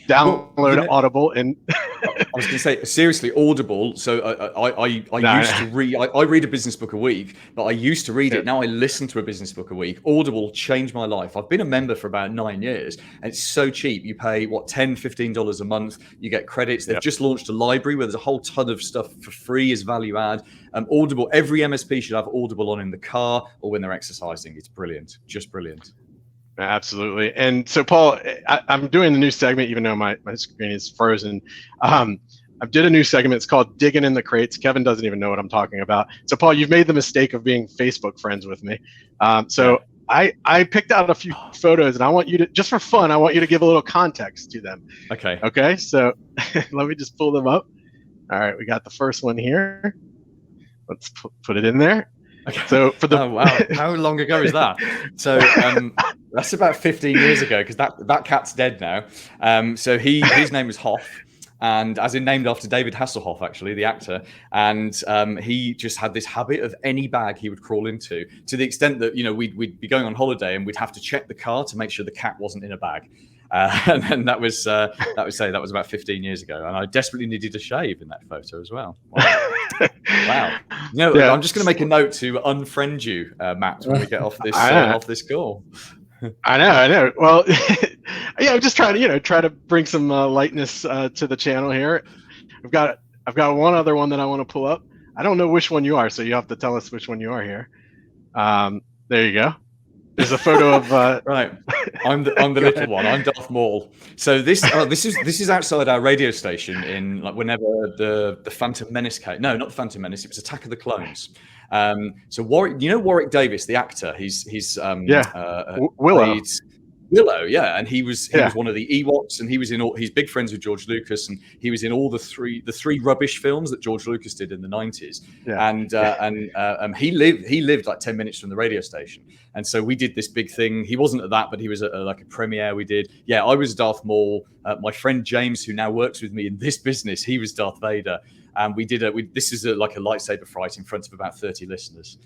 download Audible. And I was going to say, seriously, Audible. So I used to read. I read a business book a week, but I used to read it. Now I listen to a business book a week. Audible changed my life. I've been a member for about 9 years, and it's so cheap. You pay $10, $15 a month. You get credits. They've just launched a library where there's a whole ton of stuff for free as value add. Audible. Every MSP should have Audible on in the car or when they're exercising. It's brilliant. Just brilliant. Absolutely. And so, Paul, I'm doing a new segment, even though my screen is frozen. I did a new segment. It's called Digging in the Crates. Kevin doesn't even know what I'm talking about. So, Paul, you've made the mistake of being Facebook friends with me. I picked out a few photos, and I want you to, just for fun, I want you to give a little context to them. Okay. So let me just pull them up. All right. We got the first one here. Let's put it in there. Okay. So for the oh wow, how long ago is that? So that's about 15 years ago, because that cat's dead now. So his name was Hoff, and as in named after David Hasselhoff, actually, the actor. And he just had this habit of any bag he would crawl into, to the extent that we'd be going on holiday and we'd have to check the car to make sure the cat wasn't in a bag. And that was about 15 years ago, and I desperately needed a shave in that photo as well. Wow. I'm just going to make a note to unfriend you, Matt, when we get off this call. I know. Well, yeah, I'm just trying to bring some lightness to the channel here. I've got one other one that I want to pull up. I don't know which one you are, so you have to tell us which one you are here. There you go. There's a photo of right. I'm the little one. I'm Darth Maul. So this is outside our radio station in whenever the Phantom Menace came. No, not the Phantom Menace. It was Attack of the Clones. So Warwick Davis, the actor, he's Willow. Willow, yeah, and he was one of the Ewoks, and he was in all. He's big friends with George Lucas, and he was in all the three rubbish films that George Lucas did in the 90s. Yeah. And he lived like 10 minutes from the radio station, and so we did this big thing. He wasn't at that, but he was at like a premiere we did. Yeah, I was Darth Maul. My friend James, who now works with me in this business, he was Darth Vader, and we did this is like a lightsaber fight in front of about 30 listeners.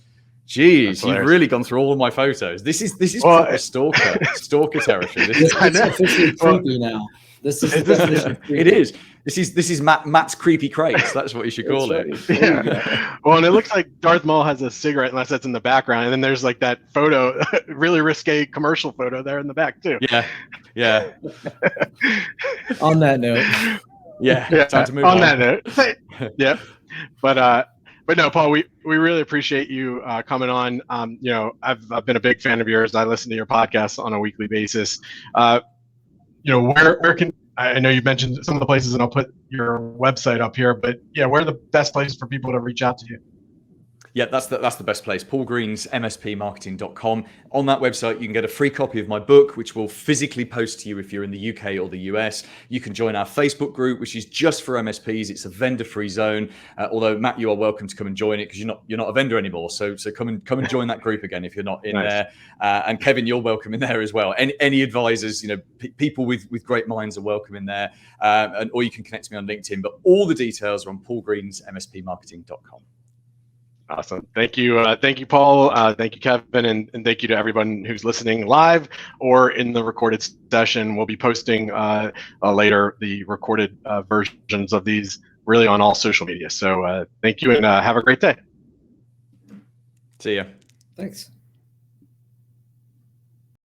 Jeez, you've really gone through all of my photos. This is proper stalker territory. This is officially creepy now. This is it is. This is Matt's creepy crates. That's what you should call it. Yeah. Well, and it looks like Darth Maul has a cigarette, unless that's in the background, and then there's like that photo, really risque commercial photo there in the back too. Yeah. On that note. Yeah. Time to move on that note. Yeah. But But no, Paul, we really appreciate you coming on. I've been a big fan of yours, and I listen to your podcast on a weekly basis. Where can I know you mentioned some of the places, and I'll put your website up here. But yeah, where are the best places for people to reach out to you? Yeah, that's the best place. Paul Green's MSPmarketing.com. On that website, you can get a free copy of my book, which will physically post to you if you're in the UK or the US. You can join our Facebook group, which is just for MSPs. It's a vendor-free zone. Although Matt, you are welcome to come and join it because you're not a vendor anymore. So come and join that group again if you're not in there. And Kevin, you're welcome in there as well. Any advisors, people with great minds are welcome in there. Or you can connect to me on LinkedIn. But all the details are on Paul Green's MSPmarketing.com. Awesome. Thank you, Paul. Thank you, Kevin, and thank you to everyone who's listening live or in the recorded session. We'll be posting later the recorded versions of these really on all social media. So thank you, and have a great day. See ya. Thanks.